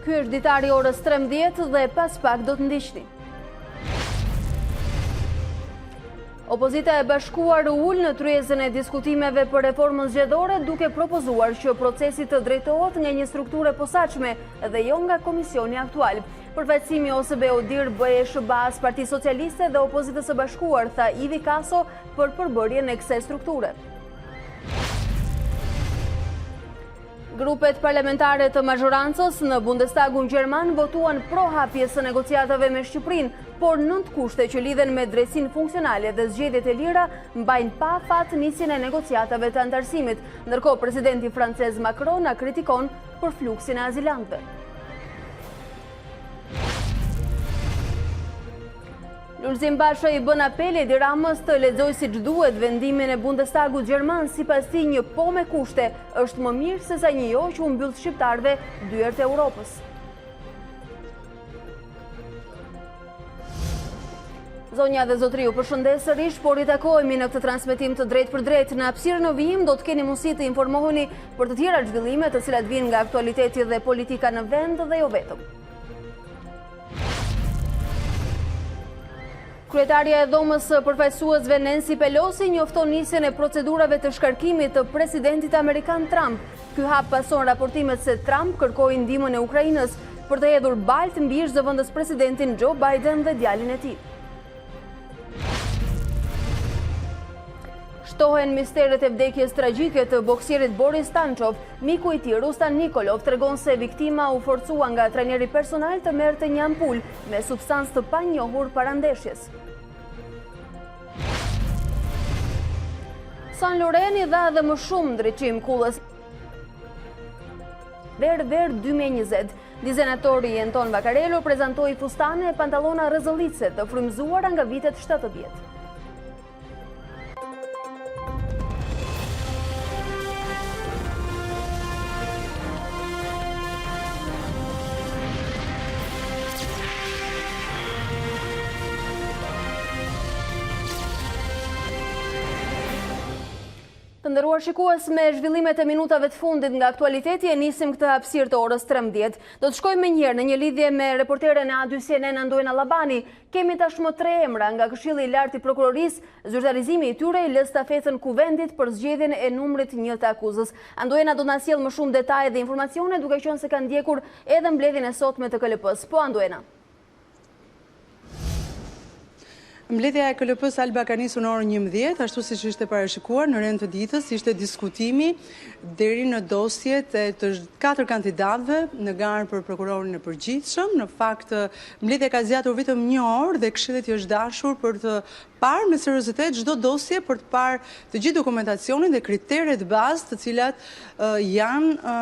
Ky është ditari orës 13 dhe pas pak do të ndiqni. Opozita e bashkuar ul në tryezën e diskutimeve për reformën zgjedhore duke propozuar që procesi të drejtohet nga një strukturë e posaçme dhe jo nga komisioni aktual. Përfaqësimi OSB Odir BE Bas Parti Socialiste dhe Opozitës së Bashkuar, tha Ivi Kaso për përbërjen e kësaj strukture. Grupet parlamentare të mazhorancës në Bundestagun Gjerman votuan pro hapjes së negociatave me Shqipërinë, por 9 kushte që lidhen me drejtsinë funksionale dhe zgjedhjet e lira mbajnë pa fat nisjen e negociatave të antarësimit, ndërkohë presidenti francez Macron na kritikon për fluksin e azilantëve. Lulzim Basha i bën apel Edi Ramës të lexojë siç duhet vendimin e Bundestagut Gjerman, sipas tij një po me kushte është më mirë se sa një jo që u mbyll shqiptarëve dyert e Europës. Zonja dhe zotriu, përshëndes sërish, por I takohemi në këtë transmetim të drejt për drejt. Në hapësirën në vijim do të keni mundësi të informoheni për të tjera zhvillime të cilat vijnë nga aktualiteti dhe politika në vend dhe jo vetëm. Kryetaria e Dhomës së Përfaqësuesve Nancy Pelosi njofton nisjen e procedurave të shkarkimit të presidentit amerikan Trump. Ky hap pason raportimet se Trump kërkoi ndihmën e Ukrainës për të hedhur baltë mbi zëvendës presidentin Joe Biden dhe djalin e tij. Shtohen misteret e vdekjes tragjike të boksierit Boris Tanchov. Miku I tij, Rustan Nikolov, tregon se viktima u forcua nga trajneri personal të merrte një ampul me substancë të panjohur para ndeshjes. San Loreni dha dhe më shumë ndriçim kullës Ver 2020. Dizenatori Anton Vaccarello prezantoi fustane e pantallona rrezollice të frymëzuara nga vitet 70. Të nderuar shikues, me zhvillimet e minutave të fundit nga aktualiteti e nisim këtë hapësirë të orës 13. Do të shkojmë menjëherë në një lidhje me reporteren e A2 CNN Andoena Labani. Kemi tashmë 3 emra nga Këshilli I Lartë I Prokurorisë, zyrtarizimi I tyre I lë stafetën kuvendit për zgjedhjen e numrit 1 të akuzës. Andoena do na sjell më shumë detaje dhe informacione, duke qenë se ka ndjekur edhe mbledhjen e sotme të KLP-s. Po Andoena. Mbledhja e KLP-s Alba ka nisur në orën 11, ashtu siç ishte parashikuar në rend të ditës, ishte diskutimi deri në dosjet e të 4 kandidatëve në garë për prokurorin e përgjithshëm. Në fakt, mbledhja ka zgjatur vetëm 1 orë dhe Këshilli I është dashur për të parë me seriozitet çdo dosje, për të parë të gjithë dokumentacionin dhe kriteret bazë të cilat janë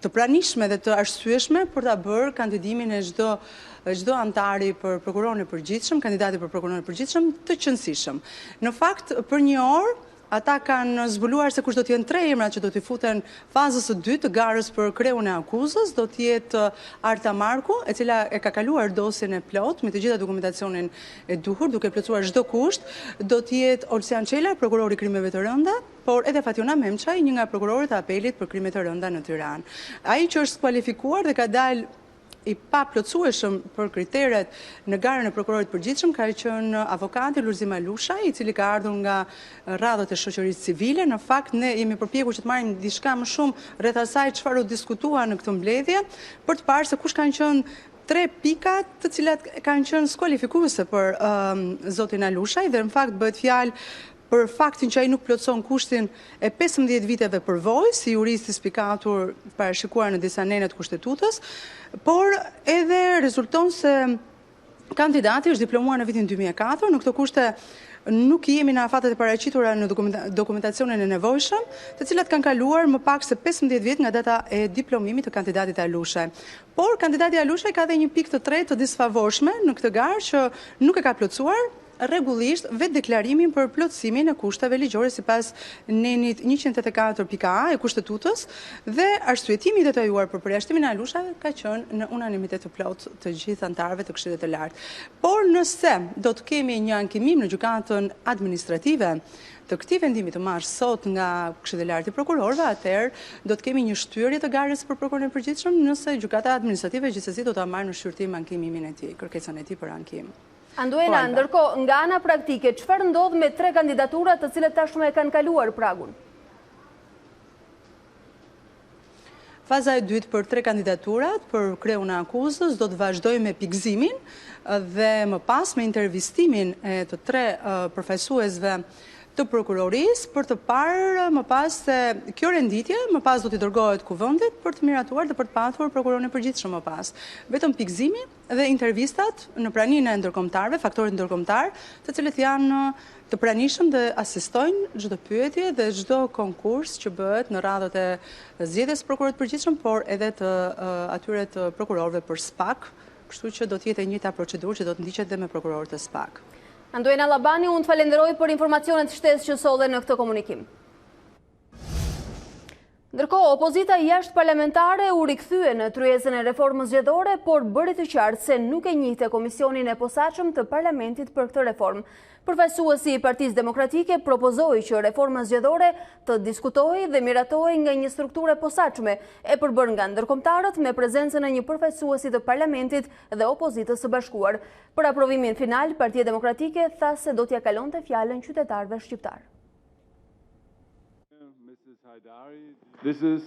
të pranishme dhe të arsyeshme për ta bërë kandidimin e çdo antari për prokurorin e përgjithshëm, kandidati për prokurorin e përgjithshëm të qëndësishëm. Në fakt, për 1 orë, ata kanë zbuluar se kush do të jenë 3 emrat që do të futen fazës së dytë të garës për kreun e akuzës. Do të jetë Arta Marku, e cila e ka kaluar dosjen e plot me të gjitha dokumentacionin e duhur, duke plotësuar çdo kusht. Do të jetë Olsian Çela, prokurori I krimeve të rënda, por edhe Fatjona Memçaj, një nga prokurorët e apelit për krime të rënda në Tiranë. Ai që është skualifikuar dhe ka dalë I pa plotësueshëm për kriteret në garën e prokurorit përgjithshëm ka qenë avokati Lulzim Alushaj, I cili ka ardhur nga radhët e shoqërisë civile. Në fakt, ne jemi përpjekur që të marrim diçka më shumë rreth asaj çfarë u diskutua në këtë mbledhje, për të parë se kush kanë qenë 3 pikat të cilat kanë qenë skualifikuese për zotin Alushaj, dhe në fakt bëhet fjalë për faktin që ai nuk plotëson kushtin e 15 viteve përvojë, si jurist I spikatur parashikuar në disa nene të kushtetutës, por edhe rezulton se kandidati është diplomuar në vitin 2004, në këto kushte nuk jemi në afatet e paraqitura në dokumentacionin e nevojshëm, të cilat kanë kaluar më pak se 15 vjet nga data e diplomimit të kandidatit Alushaj. Por kandidati Alushaj ka edhe një pikë të tretë të disfavorshme në këtë garë që nuk e ka plotësuar rregullisht vetë deklarimin për plotësimin e kushteve ligjore sipas nenit 184.a e Kushtetutës dhe arsyetimi i detajuar për përjashtimin e alushave ka qenë në unanimitet të plot të gjithë anëtarëve të Këshillit të Lartë. Por nëse do të kemi një ankimim në gjykatën administrative të këtij vendimi të marrë sot nga Këshilli i Lartë i Prokurorëve, atëherë do të kemi një shtyrje të garës për prokurorin e përgjithshëm, nëse gjykata administrative gjithsesi do ta marrë në shqyrtim ankimimin e tij, kërkesën e tij për ankim. Anduena, ndërkohë, nga ana praktike, çfarë ndodh me 3 kandidaturat të cilët tashmë e kanë kaluar pragun? Faza e dytë për 3 kandidaturat për kreun e akuzës do të vazhdojë me pikëzimin dhe më pas me intervistimin e të 3 përfaqësuesve të prokurorisë për të parë më pas se kjo renditje më pas do t'i dërgohet kuvendit për të miratuar dhe për të patur prokurorin e përgjithshëm më pas. Vetëm pikëzimi dhe intervistat në praninë e ndërkombëtarëve, faktorit ndërkombëtar, të cilët janë të pranishëm dhe asistojnë çdo pyetje dhe çdo konkurs që bëhet në radhët e zgjedhjes së prokurorit të përgjithshëm, por edhe të atyre të prokurorëve për SPAK, kështu që do të jetë e njëjta procedurë që do të ndiqet dhe me prokurorët e SPAK. Anduena Labani, unë të falenderoj për informacionet shtesë që sollen në këtë komunikim. Ndërkohë, opozita jashtë parlamentare u rikthye në tryezën e reformës zgjedhore, por bëri të qartë se nuk e njihte komisionin e posaçëm të parlamentit për këtë reformë. Përfaqësuesi i Partisë Demokratike propozoi që reforma zgjedhore të diskutohej dhe miratohej nga një strukturë e posaçme, e përbërë nga ndërkombëtarët me prezencën e një përfaqësuesi të parlamentit dhe opozitës së bashkuar. Për aprovimin final, Partia Demokratike tha se do t'ia kalonte fjalën qytetarëve shqiptar. This is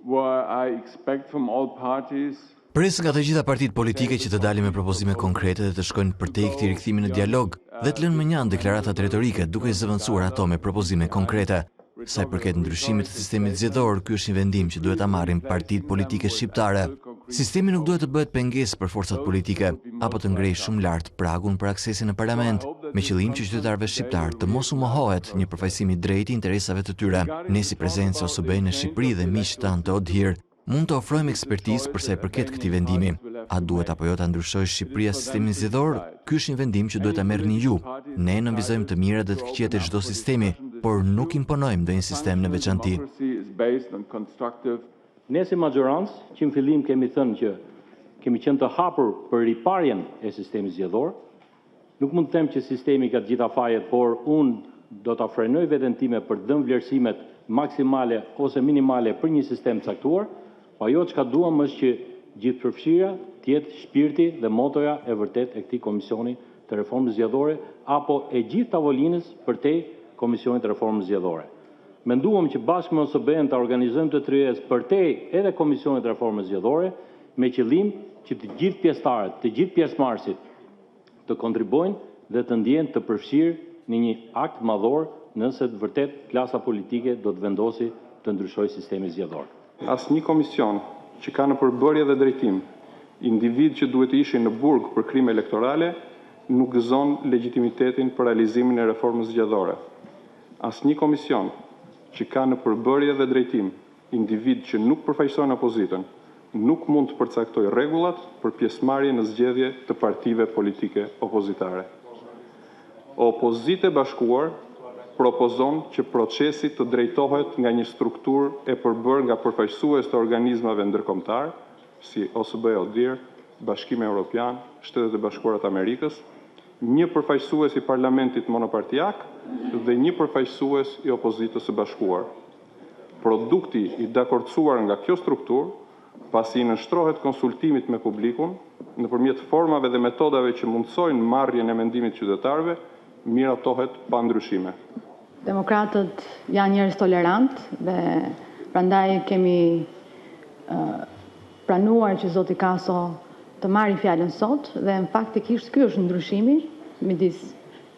what I expect from all parties. Pres nga të gjitha partitë politike që të dalin me propozime konkrete dhe të shkojnë përtej këtij rikthimi në dialog dhe të lënë mënjan deklaratat retorike duke zëvendësuar ato me propozime konkrete. Sa i përket ndryshimit të sistemit zgjedhor, ky është një vendim që duhet ta marrin partitë politike shqiptare. Sistemi nuk duhet të bëhet pengesë për forcat politike apo të ngrejë shumë lart pragun për aksesin në parlament, me qëllim që qytetarëve shqiptar të mos u mohohet një përfaqësim i drejtë i interesave të tyre. Ne si prezencë OSB në Shqipëri dhe miq tanë të ODHIR mund të ofrojmë ekspertizë për sa i përket këtij vendimi. A duhet apo jo ta ndryshojë Shqipëria sistemin zgjedhor? Ky është një vendim që duhet ta merrni ju. Ne nënvizojmë të mirat dhe të këqijat e çdo sistemi, por nuk imponojmë ndonjë sistem në veçanti. Ne si majorancë, që në fillim kemi thënë që kemi qenë të hapur për riparjen e sistemit zgjedhor, nuk mund të them që sistemi ka të gjitha fajet, por unë do ta frenoj veten time për të dhënë vlerësimet maksimale ose minimale për një sistem caktuar, po ajo çka duam është që gjithëpërfshira të jetë shpirti dhe motoja e vërtet e këtij komisioni të reformës zgjedhore apo e gjithë tavolinës përtej komisionit të reformës zgjedhore. Menduam që bashkë me OSB-n të organizojmë të tryezë përtej edhe komisionit të reformës zgjedhore me qëllim që të gjithë pjesëtarët, të gjithë pjesëmarrësit të kontribuojnë dhe të ndjehen të përfshirë në një akt madhor nëse të vërtet klasa politike do të vendosi të ndryshojë sistemin zgjedhor. Asnjë komision që ka në përbërje dhe drejtim individ që duhet të ishin në burg për krime elektorale nuk gëzon legitimitetin për realizimin e reformës zgjedhore. Asnjë komision që ka në përbërje dhe drejtim individ që nuk përfaqëson opozitën nuk mund të përcaktojë rregullat për pjesëmarrje në zgjedhje të partive politike opozitare. Opozitë e Bashkuar propozon që procesi të drejtohet nga një strukturë e përbërë nga përfaqësues të organizmave ndërkombëtar, si OSB, ODHIR, Bashkimi Evropian, Shtetet e Bashkuara të Amerikës, një përfaqësues i parlamentit monopartiak dhe një përfaqësues i opozitës së bashkuar. Produkti i dakordsuar nga kjo strukturë, pasi i nënshtrohet konsultimit me publikun, nëpërmjet formave dhe metodave që mundsojnë marrjen e mendimit qytetarëve, miratohet pa ndryshime. Demokratët janë njerëz tolerant dhe prandaj kemi pranuar që zoti Kaso të marri fjalën sot dhe në faktikisht ky është ndryshimi midis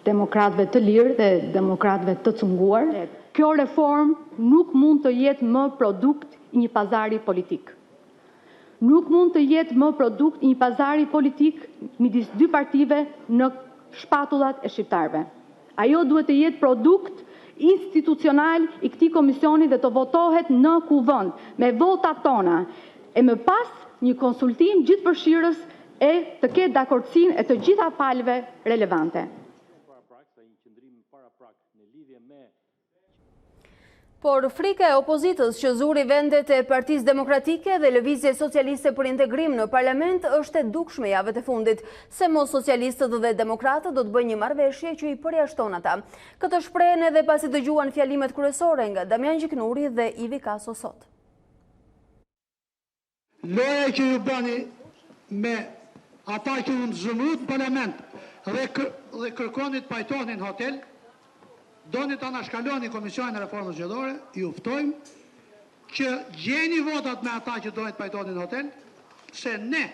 demokratëve të lirë dhe demokratëve të cunguar. Kjo reformë nuk mund të jetë më produkt i një pazari politik. Nuk mund të jetë më produkt i një pazari politik midis dy partive në shpatullat e shqiptarëve. Ajo duhet të jetë produkt institucional i këtij komisioni dhe të votohet në kuvend me votat tona e më pas një konsultim gjithëpërfshirës e të ketë dakordsinë e të gjitha palëve relevante. Por frika e opozitës që zuri vendet e Partisë Demokratike dhe Lëvizje Socialiste për Integrim në parlament është e dukshme javët e fundit, se mos socialistët dhe demokratët do të bëjnë një marrëveshje që i përjashton ata. Këtë shprehen edhe pasi dëgjuan fjalimet kryesore nga Damian Gjiknuri dhe Ivi Kaso sot. Loja që ju bani me ata që unë zëmut parlament dhe kërkonit pajtonin hotel, doni të anashkaloni Komisionin e Reformës Zgjedhore, ju ftojmë që gjeni votat me ata që dojnë të pajtonin hotel, se ne,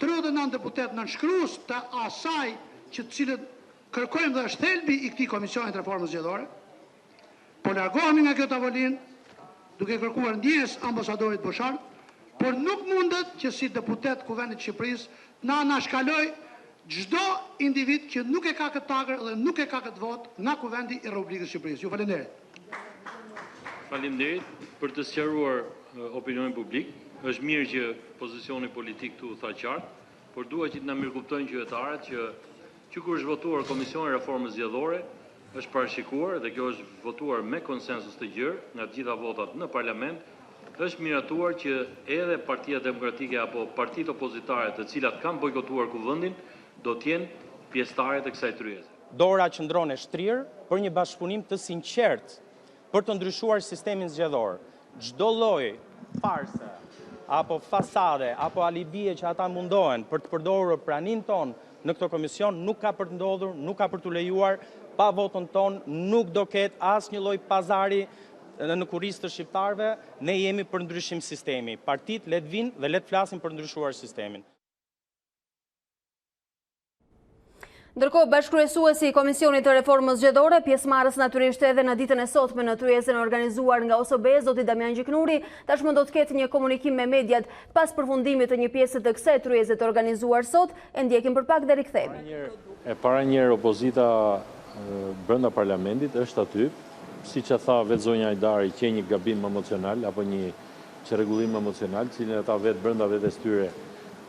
39 deputet në nënshkrues të asaj që cilët kërkojmë dhe është thelbi i këtij Komisionit të Reformës Zgjedhore, po largohemi nga kjo tavolinë duke kërkuar ndjes ambasadorit Boshar, por nuk mundet që si deputet Kuvendit të Shqipërisë na anashkaloj çdo individ që nuk e ka këtë takër dhe nuk e ka këtë votë nga Kuvendi i Republikës Shqipërisë. Ju falenderit. Faleminderit për të sqaruar opinionin publik. Është mirë që pozicioni politik këtu tha qartë, por dua që të na mirëkuptojnë qytetarët që kur është votuar Komisioni i Reformës Zgjedhore, është parashikuar dhe kjo është votuar me konsensus të gjerë nga të gjitha votat në parlament, është miratuar që edhe Partia Demokratike apo partitë opozitare të cilat kanë bojkotuar kuvendin do t'jenë pjesëtarë të kësaj tryeze. Dora qëndron e shtrirë për një bashkëpunim të sinqert për të ndryshuar sistemin zgjedhor. Çdo lloj farse apo fasade apo alibie që ata mundohen për të përdorur praninë tonë në këtë komision nuk ka për të ndodhur, nuk ka për të lejuar, pa votën tonë nuk do ketë asnjë lloj pazari në kurrizë të shqiptarëve. Ne jemi për ndryshim sistemi. Partitë le të vinë dhe le të flasin për ndryshuar sistemin. Ndërkohë, bashkëkryesuesi i Komisionit të Reformës Zgjedhore, pjesëmarrës natyrisht edhe në ditën e sotme në tryezën e organizuar nga OSB, zoti Damian Gjiknuri, tashmë do të ketë një komunikim me mediat pas përfundimit të një pjese të kësaj tryeze të organizuar sot, e ndjekim për pak dhe rikthehemi. E para njerë opozita brenda parlamentit është aty, siç e tha vetë zonja Ditari, që një gabim emocional apo një çrregullim emocional, cilin ata vetë brenda vetes tyre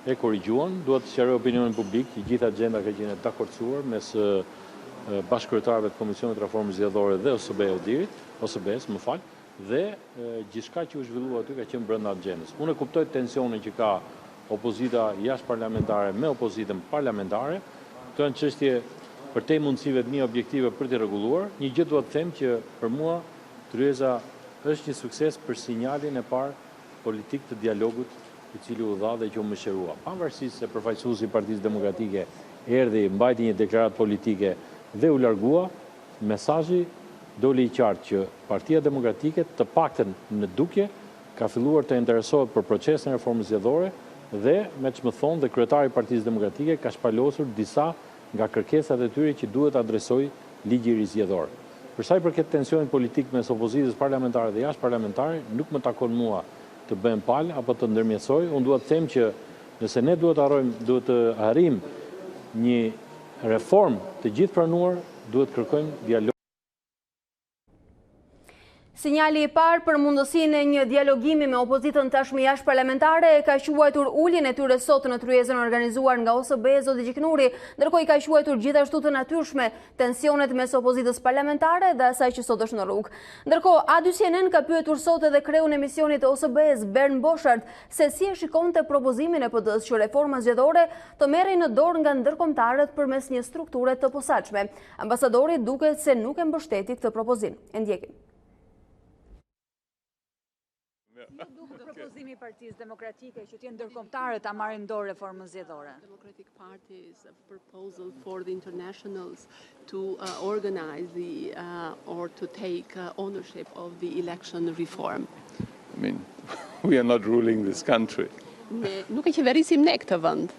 e korrigjuan. Duhet të sqaroj opinionin publik, që gjitha agjenda ka qenë dakorcuar mes bashkëkryetarëve të Komisionit të Reformës Zgjedhore dhe OSB-s, dhe gjithçka që u zhvillua aty ka qenë brenda agjendës. Unë e kuptoj tensionin që ka opozita jashtëparlamentare me opozitën parlamentare. Këto janë çështje përtej mundësive të mia objektive për të rregulluar. Një gjë duhet të them që për mua tryeza është një sukses për sinjalin e parë politik të dialogut i cili u dha dhe që u mëshirua. Pavarësisht se përfaqësuesi i Partisë Demokratike erdhi, mbajti një deklaratë politike dhe u largua, mesazhi doli i qartë që Partia Demokratike të paktën në dukje ka filluar të interesohet për procesin e reformës zgjedhore dhe, me që më thonë, dhe kryetari i Partisë Demokratike ka shpalosur disa nga kërkesat e tyre që duhet adresoj ligji i ri zgjedhor. Për sa i përket tensionit politik mes opozitës parlamentare dhe jashtëparlamentare, nuk më takon mua të bëjmë palë apo të ndërmjetësoj. Unë duhet të them që nëse ne duhet të arrijmë një reformë të gjithë pranuar, duhet kërkojmë dialog. Sinjali i parë për mundësinë e një dialogimi me opozitën tashmë jashtëparlamentare e ka quajtur uljen e tyre sot në tryezën organizuar nga OSB, zoti Gjiknuri, ndërkohë i ka quajtur gjithashtu të natyrshme tensionet mes opozitës parlamentare dhe asaj që sot është në rrugë. Ndërkohë, A2CNN ka pyetur sot edhe kreun e emisionit të OSB-s, Bern Boshart, se si e shikonte propozimin e PD-s që reforma zgjedhore të merrej në dorë nga ndërkombëtarët përmes një strukture të posaçme. Ambasadori duket se nuk e mbështeti këtë propozim. E ndjekim. Propozimi i Partisë Demokratike që të ndërkombëtarët ta marrin dorë reformën zgjedhore. Democratic Party is a proposal for the internationals to organize the or to take ownership of the election reform. I mean, we are not ruling this country. Nuk e qeverisim ne këtë vend.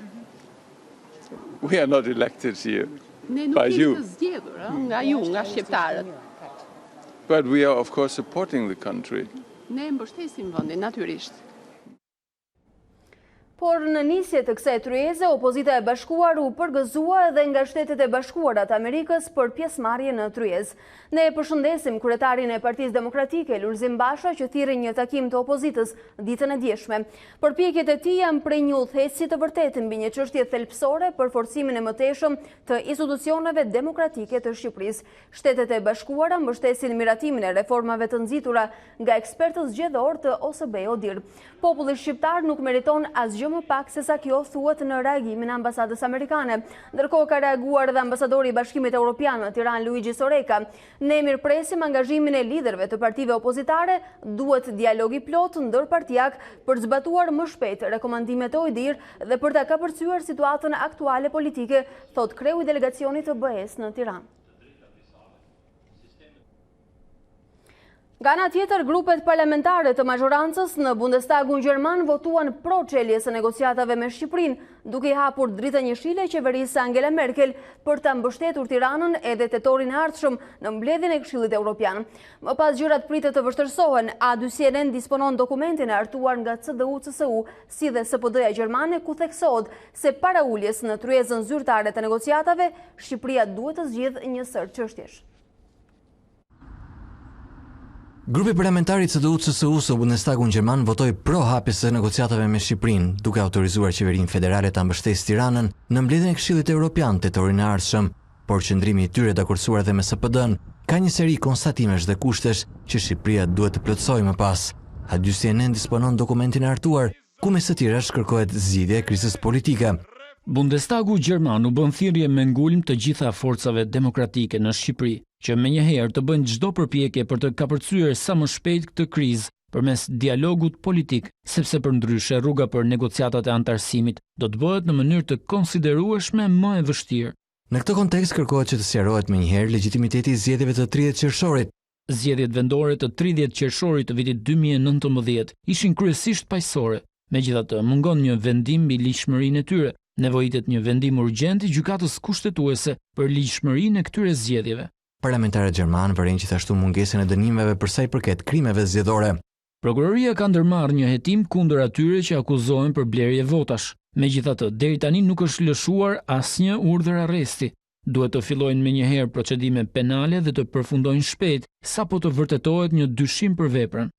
We are not elected here Ne nuk by you. jemi të zgjedhur nga ju, nga shqiptarët. But we are, of course, supporting the country. Ne mbështesim vendin natyrisht. Por në nisje të kësaj tryeze, opozita e bashkuar u përgëzua edhe nga Shtetet e Bashkuara të Amerikës për pjesëmarrje në tryezë. Ne përshëndesim kryetarin e Partisë Demokratike, Lulzim Basha, që thirrri një takim të opozitës ditën e djeshme. Përpjekjet e tij janë prej një udhëheci të vërtetë mbi një çështje thelbësore për forcimin e mëtejshëm të institucioneve demokratike të Shqipërisë. Shtetet e Bashkuara mbështesin miratimin e reformave të nxitura nga ekspertët zgjedhor të OSBE-ODIR. Populli shqiptar nuk meriton asgjë më pak se sa kjo thuhet në reagimin e ambasadës amerikane. Ndërkohë ka reaguar edhe ambasadori i Bashkimit Evropian në Tiranë, Luigi Soreka. Ne mirëpresim angazhimin e liderëve të partive opozitare, duhet dialog i plot ndërpartijak për zbatuar më shpejt rekomandimet e ODIR dhe për ta kapërcyer situatën aktuale politike, thot kreu i delegacionit të BE-s në Tiranë. Nga ana tjetër, grupet parlamentare të mazhorancës në Bundestagun gjerman votuan pro çeljes së negociatave me Shqipërinë, duke i hapur dritën jeshile qeverisë Angela Merkel për ta mbështetur Tiranën edhe tetorin e ardhshëm në mbledhjen e Këshillit Evropian. Më pas gjërat pritet të vështirësohen, A2CNN disponon dokumentin e hartuar nga CDU-CSU si dhe SPD-ja gjermane ku theksohet se para uljes në tryezën zyrtare të negociatave, Shqipëria duhet të zgjidhë një sër çështjesh. Grupi parlamentari CDU-CSU së Bundestagun gjerman votoi pro hapjes së negociatave me Shqipërinë, duke autorizuar qeverinë federale ta mbështesë Tiranën në mbledhjen e Këshillit Evropian tetorin e ardhshëm, por qëndrimi i tyre të akorsuar dhe me SPD-n ka një seri konstatimesh dhe kushtesh që Shqipëria duhet të plotësojë më pas. A2CNN disponon dokumentin e hartuar, ku mes së tjerash kërkohet zgjidhja e krizës politike. Bundestagu gjerman u bën thirrje me ngulm të gjitha forcave demokratike në Shqipëri, që menjëherë të bëjnë çdo përpjekje për të kapërcyer sa më shpejt këtë krizë përmes dialogut politik, sepse përndryshe rruga për negociatat e antarësimit do të bëhet në mënyrë të konsiderueshme më e vështirë. Në këtë kontekst kërkohet që të sqarohet menjëherë legitimiteti i zgjedhjeve të 30 qershorit. Zgjedhjet vendore të 30 qershorit të vitit 2019 ishin kryesisht paqësore, megjithatë mungon një vendim mbi ligjshmërinë e tyre. Nevojitet një vendim urgjent i gjykatës kushtetuese për ligjshmërinë e këtyre zgjedhjeve. Parlamentarët gjermanë vëren gjithashtu mungesën e dënimeve për sa i përket krimeve zgjedhore. Prokuroria ka ndërmarrë një hetim kundër atyre që akuzohen për blerje votash. Megjithatë, deri tani nuk është lëshuar asnjë urdhër arresti. Duhet të fillojnë menjëherë procedime penale dhe të përfundojnë shpejt, sapo të vërtetohet një dyshim për veprën.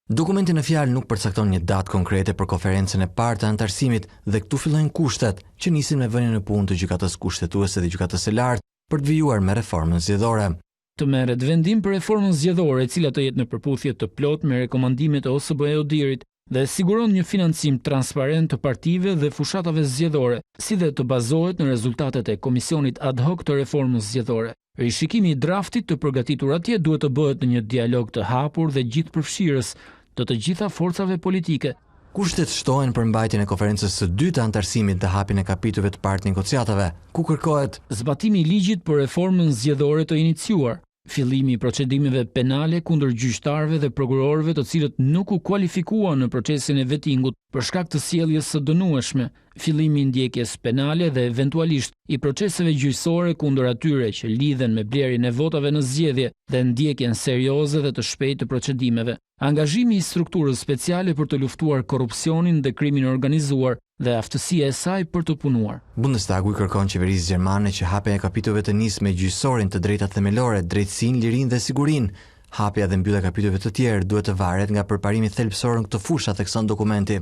Dokumenti në fjalë nuk përcakton një datë konkrete për konferencën e parë të antarësimit dhe këtu fillojnë kushtet që nisin me vënien në punë të gjykatës kushtetuese dhe gjykatës së lartë për të vijuar me reformën zgjedhore. Të merret vendim për reformën zgjedhore e cila të jetë në përputhje të plotë me rekomandimet e OSBE-ODIR-it dhe siguron një financim transparent të partive dhe fushatave zgjedhore, si dhe të bazohet në rezultatet e Komisionit ad hoc të reformës zgjedhore. Rishikimi i draftit të përgatitur atje duhet të bëhet në një dialog të hapur dhe gjithëpërfshirës të gjitha forcave politike. Kushtet shtohen për mbajtjen e konferencës së dytë të antarësimit dhe hapjen e kapitujve të parë të negociatave, ku kërkohet zbatimi i ligjit për reformën zgjedhore të iniciuar, fillimi i procedimeve penale kundër gjyqtarëve dhe prokurorëve të cilët nuk u kualifikuan në procesin e vettingut për shkak të sjelljes së dënueshme, fillimi i ndjekjes penale dhe eventualisht i proceseve gjyqësore kundër atyre që lidhen me blerjen e votave në zgjedhje dhe ndjekjen serioze dhe të shpejtë të procedimeve. Angazhimi i strukturës speciale për të luftuar korrupsionin dhe krimin organizuar dhe aftësia e saj për të punuar. Bundestagu i kërkon qeverisë gjermane që hapja e kapitujve të nisë me gjyqësorin të drejtat themelore, drejtësinë, lirinë dhe sigurinë. Hapja dhe mbyllja e kapitujve të tjerë duhet të varet nga përparimi thelbësor në këtë fushë, thekson dokumenti.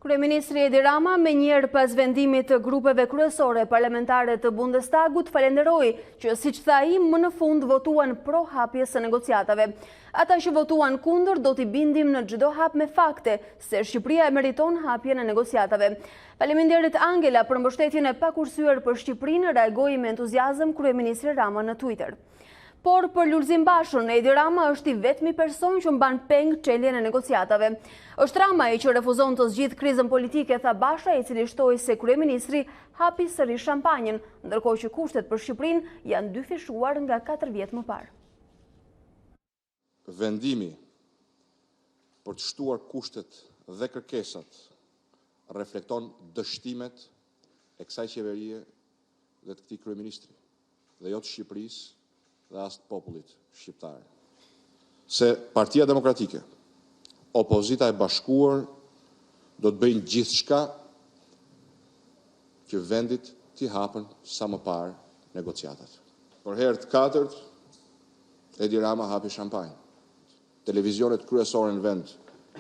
Kryeministri Edi Rama, me njerë pas vendimit të grupeve kryesore parlamentare të Bundestagut, falenderoi që siç tha ai më në fund votuan pro hapjes së negociatave. Ata që votuan kundër do t'i bindim në çdo hap me fakte se Shqipëria e meriton hapjen e negociatave. Faleminderit Angela për mbështetjen e pakursyer për Shqipërinë, reagoi me entuziazëm kryeministri Rama në Twitter. Por për Lulzim Bashën, Edi Rama është i vetmi person që mban peng çeljen e negociatave. Është Rama i që refuzon të zgjidhë krizën politike, tha Basha, i cili shtoi se kryeministri hapi sërish shampanjën, ndërkohë që kushtet për Shqipërinë janë dyfishuar nga 4 vjet më parë. Vendimi për të shtuar kushtet dhe kërkesat reflekton dështimet e kësaj qeverie dhe të këtij kryeministri, dhe jo të Shqipërisë dhe as të popullit shqiptar. Se Partia Demokratike, opozita e bashkuar, do të bëjnë gjithçka që vendit t'i hapën sa më parë negociatat. Për herë të katërt, Edi Rama hapi shampanjë. Televizionet kryesore në vend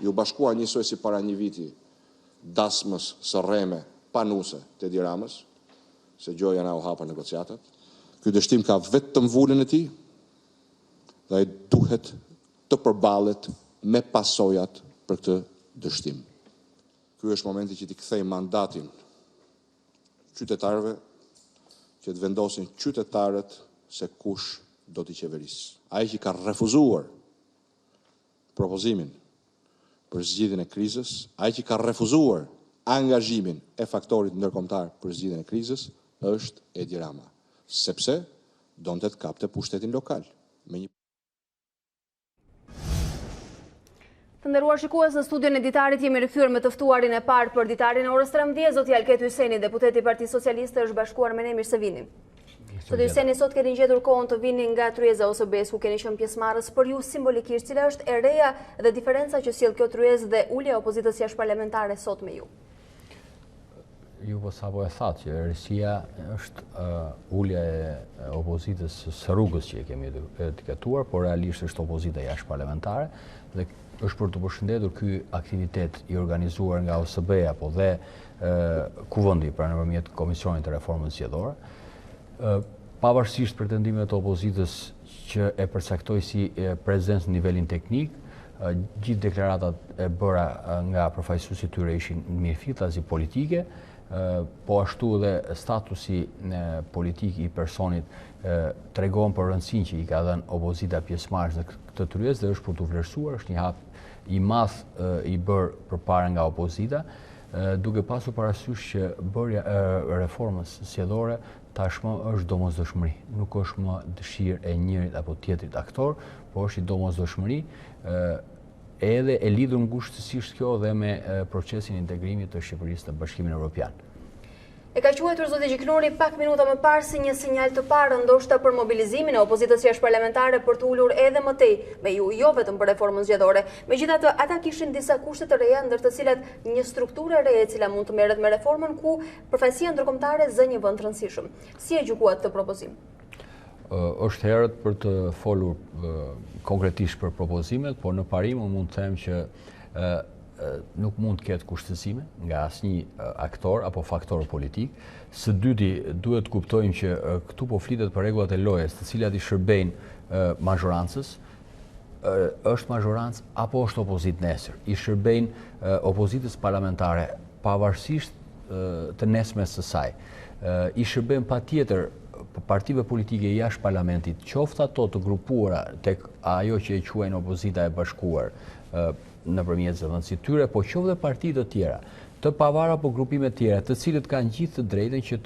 ju bashkuan njësoj si para një viti dasmës së rreme panuse të Edi Ramës, se gjoja na u hapa negociatat. Ky dështim ka vetëm vullin e tij dhe ai duhet të përballet me pasojat për këtë dështim. Ky është momenti që t'i kthej mandatin qytetarëve që të vendosin qytetarët se kush do t'i qeverisë. Ai që ka refuzuar propozimin për zgjidhjen e krizës, ai që ka refuzuar angazhimin e faktorit ndërkombëtar për zgjidhjen e krizës, është Edi Rama, sepse donte të kapte pushtetin lokal me një. Të nderuar shikues, në studion e Ditarit jemi rikthyer me të ftuarin e parë për Ditarin e orës 13, zoti Alket Hyseni, deputeti i Partisë Socialiste, është bashkuar me ne. Mirë se vini. Zoti Hyseni, sot keni gjetur kohën të vini nga tryeza ose OSB-s ku keni qenë pjesëmarrës. Për ju simbolikisht, cila është e reja dhe diferenca që sjell kjo tryezë dhe ulja e opozitës jashtëparlamentare sot me ju? Ju po sapo e thatë që rësia është ulja e opozitës së rrugës që e kemi etiketuar, por realisht është opozita jashtëparlamentare dhe është për të përshëndetur ky aktivitet i organizuar nga OSB-ja apo dhe Kuvendi pra nëpërmjet Komisionit të Reformës Zgjedhore. Pavarësisht pretendimeve të opozitës që e përcaktoi si prezencë në nivelin teknik, gjithë deklaratat e bëra nga përfaqësuesit e tyre ishin mirëfilltazi politike, po ashtu edhe statusi politik i personit tregon për rëndësinë që i ka dhënë opozita pjesëmarrës në këtë tryezë dhe është për të vlerësuar, është një hap i madh i bërë përpara nga opozita, duke pasur parasysh që bërja e reformës zgjedhore tashmë është domosdoshmëri, nuk është më dëshirë e njërit apo tjetrit aktor, por është i domosdoshmëri, edhe e lidhur ngushtësisht kjo dhe me procesin e integrimit të Shqipërisë në Bashkimin Evropian. E ka quajtur zoti Gjiknori pak minuta më parë si një sinjal të parë ndoshta për mobilizimin e opozitës jashtëparlamentare për të ulur edhe më tej me ju, jo vetëm për reformën zgjedhore. Megjithatë, ata kishin disa kushte të reja, ndër të cilat një strukturë e re e cila mund të merret me reformën ku përfaqësia ndërkombëtare zë një vend të rëndësishëm. Si e gjykuat këtë propozim? Është herët për të folur konkretisht për propozimet, por në parim mund të them që nuk mund të ketë kushtësime nga asnjë aktor apo faktor politik. Së dyti, duhet të kuptojmë që këtu po flitet për rregullat e lojës, të cilat i shërbejnë majorancës, është majorancë apo është opozitë nesër. I shërbejnë opozitës parlamentare pavarësisht të nesmes së saj. I shërbejnë patjetër partive politike jashtë parlamentit, qoftë ato të grupuara tek ajo që e quajnë opozita e bashkuar nëpërmjet zëvendësit tyre, po qoftë dhe parti të tjera, të pavara apo grupime të tjera, të cilët kanë gjithë të drejtën që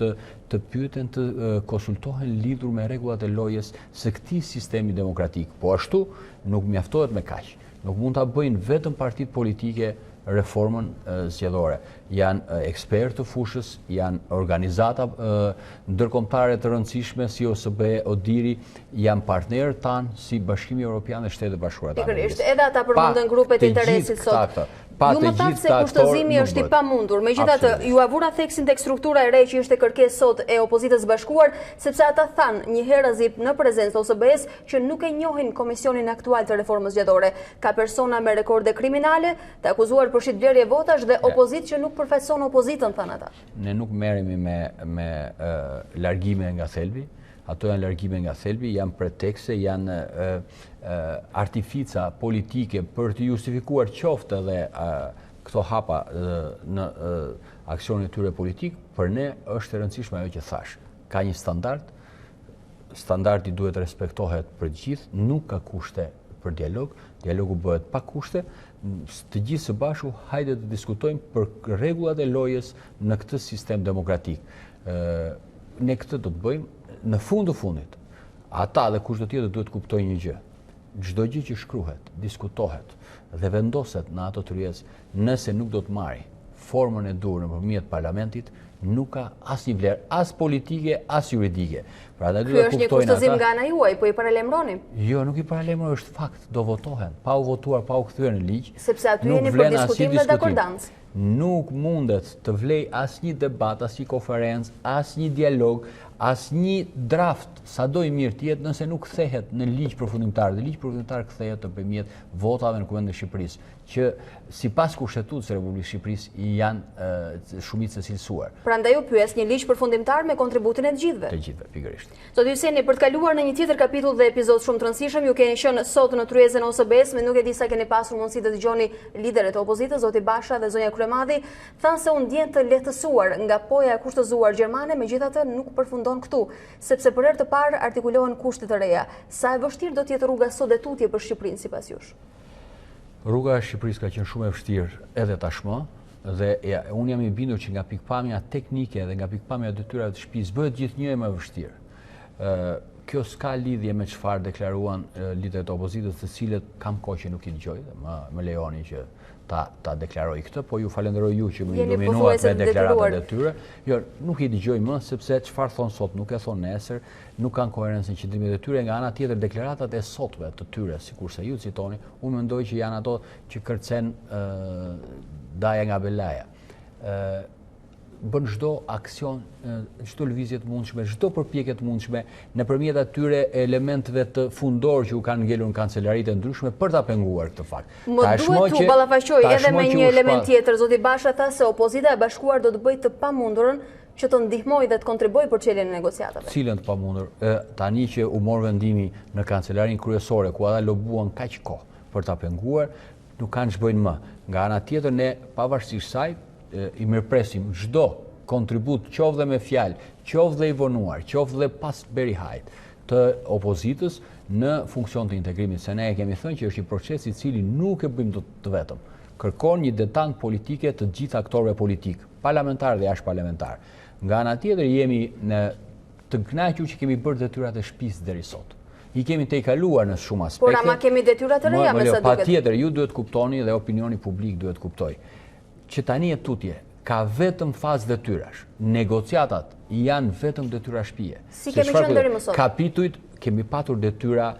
të pyeten, të konsultohen lidhur me rregullat e lojës së këtij sistemi demokratik. Po ashtu nuk mjaftohet me kaq. Nuk mund ta bëjnë vetëm partitë politike reformën zgjedhore. Janë ekspertë të fushës, janë organizata ndërkombëtare të rëndësishme si OSB, ODIRI, janë partnerët tanë si Bashkimi Evropian dhe Shtetet Bashkuara të Amerikës. Pikërisht, edhe ata përmendën grupet interesit sot. Ju më thatë se kushtëzimi është i pamundur, megjithatë ju avura theksin tek struktura e re që ishte kërkesë sot e opozitës bashkuar, sepse ata thanë një herëzi në prezencë të OSB-s që nuk e njohin komisionin aktual të reformës zgjedhore. Ka persona me rekorde kriminale, të akuzuar për shitblerje votash dhe opozitë që nuk përfaqëson opozitën, thanë ata. Ne nuk merremi me largime nga thelbi. Ato janë largime nga thelbi, janë pretekse, janë artifica politike për të justifikuar qoftë edhe këto hapa në aksionin e tyre politik. Për ne është e rëndësishme ajo që thash. Ka një standard, standardi duhet respektohet për gjithë, nuk ka kushte për dialog, dialogu bëhet pa kushte, të gjithë së bashku hajde të diskutojmë për rregullat e lojës në këtë sistem demokratik. Ne këtë do të bëjmë. Në fund të fundit, ata dhe kushdo tjetër duhet kuptojnë një gjë. Çdo gjë që shkruhet, diskutohet dhe vendoset në ato tryezë, nëse nuk do të marrë formën e dur nëpërmjet parlamentit, nuk ka asnjë vlerë, as politike, as juridike. Pra ata duhet të kuptojnë ata. Ky është një kushtozim nga ana juaj, po i paralemroni? Jo, nuk i paralemroj, është fakt, do votohen, pa u votuar, pa u kthyer në ligj. Sepse aty jeni për diskutim dhe dakordancë. nuk mundet të vlej asnjë debat, asnjë konferencë, asnjë dialog, asnjë draft, sado i mirë të jetë nëse nuk kthehet në ligj përfundimtar. Dhe ligj përfundimtar kthehet nëpërmjet votave në Kuvendin e Shqipërisë, që sipas Kushtetutës së Republikës së Shqipërisë janë shumicë e cilësuar. Prandaj u pyes një ligj përfundimtar me kontributin e të gjithëve. Të gjithëve, pikërisht. Zoti Hyseni, për të kaluar në një tjetër kapitull dhe epizod shumë të rëndësishëm, ju keni qenë sot në tryezën e OSB-s, me nuk e di sa keni pasur mundësi të dëgjoni liderët e opozitës, zoti Basha dhe zonja Kryemadhi, thanë se u ndjen të lehtësuar nga poja e kushtëzuar gjermane, megjithatë nuk përfundon këtu, sepse për herë të parë artikulohen kushte të reja. Sa e vështirë do të jetë rruga sot e tutje për Shqipërinë sipas jush? Rruga e Shqipërisë ka qenë shumë e vështirë edhe tashmë, dhe unë jam i bindur që nga pikpamja teknike dhe nga pikpamja detyrave të shtëpisë bëhet gjithnjë më e vështirë. Kjo s'ka lidhje me çfarë deklaruan liderët e opozitës, të cilët kam kohë që nuk i dëgjoj dhe më lejoni që ta deklaroj këtë, po ju falenderoj ju që më iluminuat me deklaratat e tyre. Jo, nuk i dëgjoj më, sepse çfarë thon sot nuk e thon nesër, nuk kanë koherencë në qëndrimet e tyre. Nga ana tjetër, deklaratat e sotme të tyre, sikurse ju citoni, unë mendoj që janë ato që kërcen daja nga belaja. Bën çdo aksion, çdo lëvizje të mundshme, çdo përpjekje të mundshme nëpërmjet atyre elementeve të fundor që u kanë ngelur në kancelaritë e ndryshme për ta penguar këtë fakt. Më duhet t'u ballafaqoj edhe me një element tjetër. Zoti Basha tha se opozita e bashkuar do të bëjë të pamundurën që të ndihmojë dhe të kontribuojë për çeljen e negociatave. Cilën të pamundur? Tani që u mor vendimi në kancelarinë kryesore, ku ata lobuan kaq kohë për ta penguar, nuk kanë ç'bëjnë më. Nga ana tjetër, ne pavarësisht saj i mirëpresim çdo kontribut, qoftë dhe me fjalë, qoftë dhe i vonuar, qoftë dhe pas berihajt të opozitës në funksion të integrimit, se ne e kemi thënë që është një proces i cili nuk e bëjmë të vetëm. Kërkon një detant politike të gjithë aktorëve politik, parlamentar dhe jashtëparlamentar. Nga ana tjetër jemi të kënaqur që kemi bërë detyrat e shtëpisë deri sot. I kemi të i kaluar në shumë aspekte. Por ama kemi detyrat të reja me sa duket. Patjetër, ju duhet kuptoni dhe opinioni publik duhet kuptoj që tani e tutje ka vetëm fazë detyrash. Negociatat janë vetëm detyra shtëpie. Si kemi qenë deri më sot? Kapitujt kemi patur detyra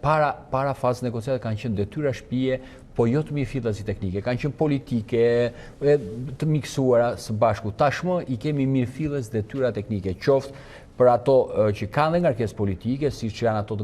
para fazës negociatat kanë qenë detyra shtëpie, po jo të mirëfillta si teknike, kanë qenë politike, të miksuara së bashku. Tashmë i kemi mirëfillës detyra teknike, qoftë për ato që kanë dhe ngarkesë politike, siç janë ato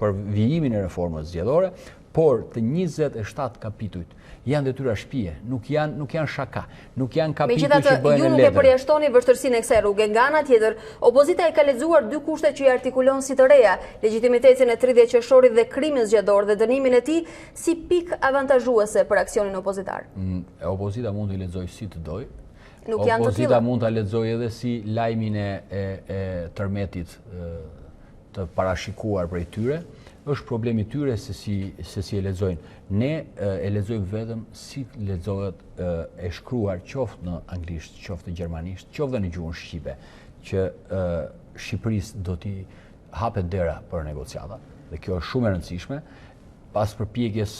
për vijimin e reformës zgjedhore, por të 27 kapitujt janë detyra shtëpie, nuk janë shaka, nuk janë kapituj që bëhen në letër. Ju nuk e përjashtoni vështirësinë e kësaj rruge. Nga ana tjetër, opozita e ka lexuar dy kushte që i artikulon si të reja, legitimitetin e 30 qershorit dhe krimin zgjedhor dhe dënimin e tij si pikë avantazhuese për aksionin opozitar. Opozita mund të lexojë si të dojë. Nuk janë të tilla. Opozita mund ta lexojë edhe si lajmin e tërmetit të parashikuar prej tyre. Është problemi tyre se si e lexojnë. Ne e lexojmë vetëm si lexohet e shkruar qoftë në anglisht, qoftë në gjermanisht, qoftë në gjuhën shqipe, që Shqipërisë do t'i hapet dera për negociata. Dhe kjo është shumë e rëndësishme, pas përpjekjes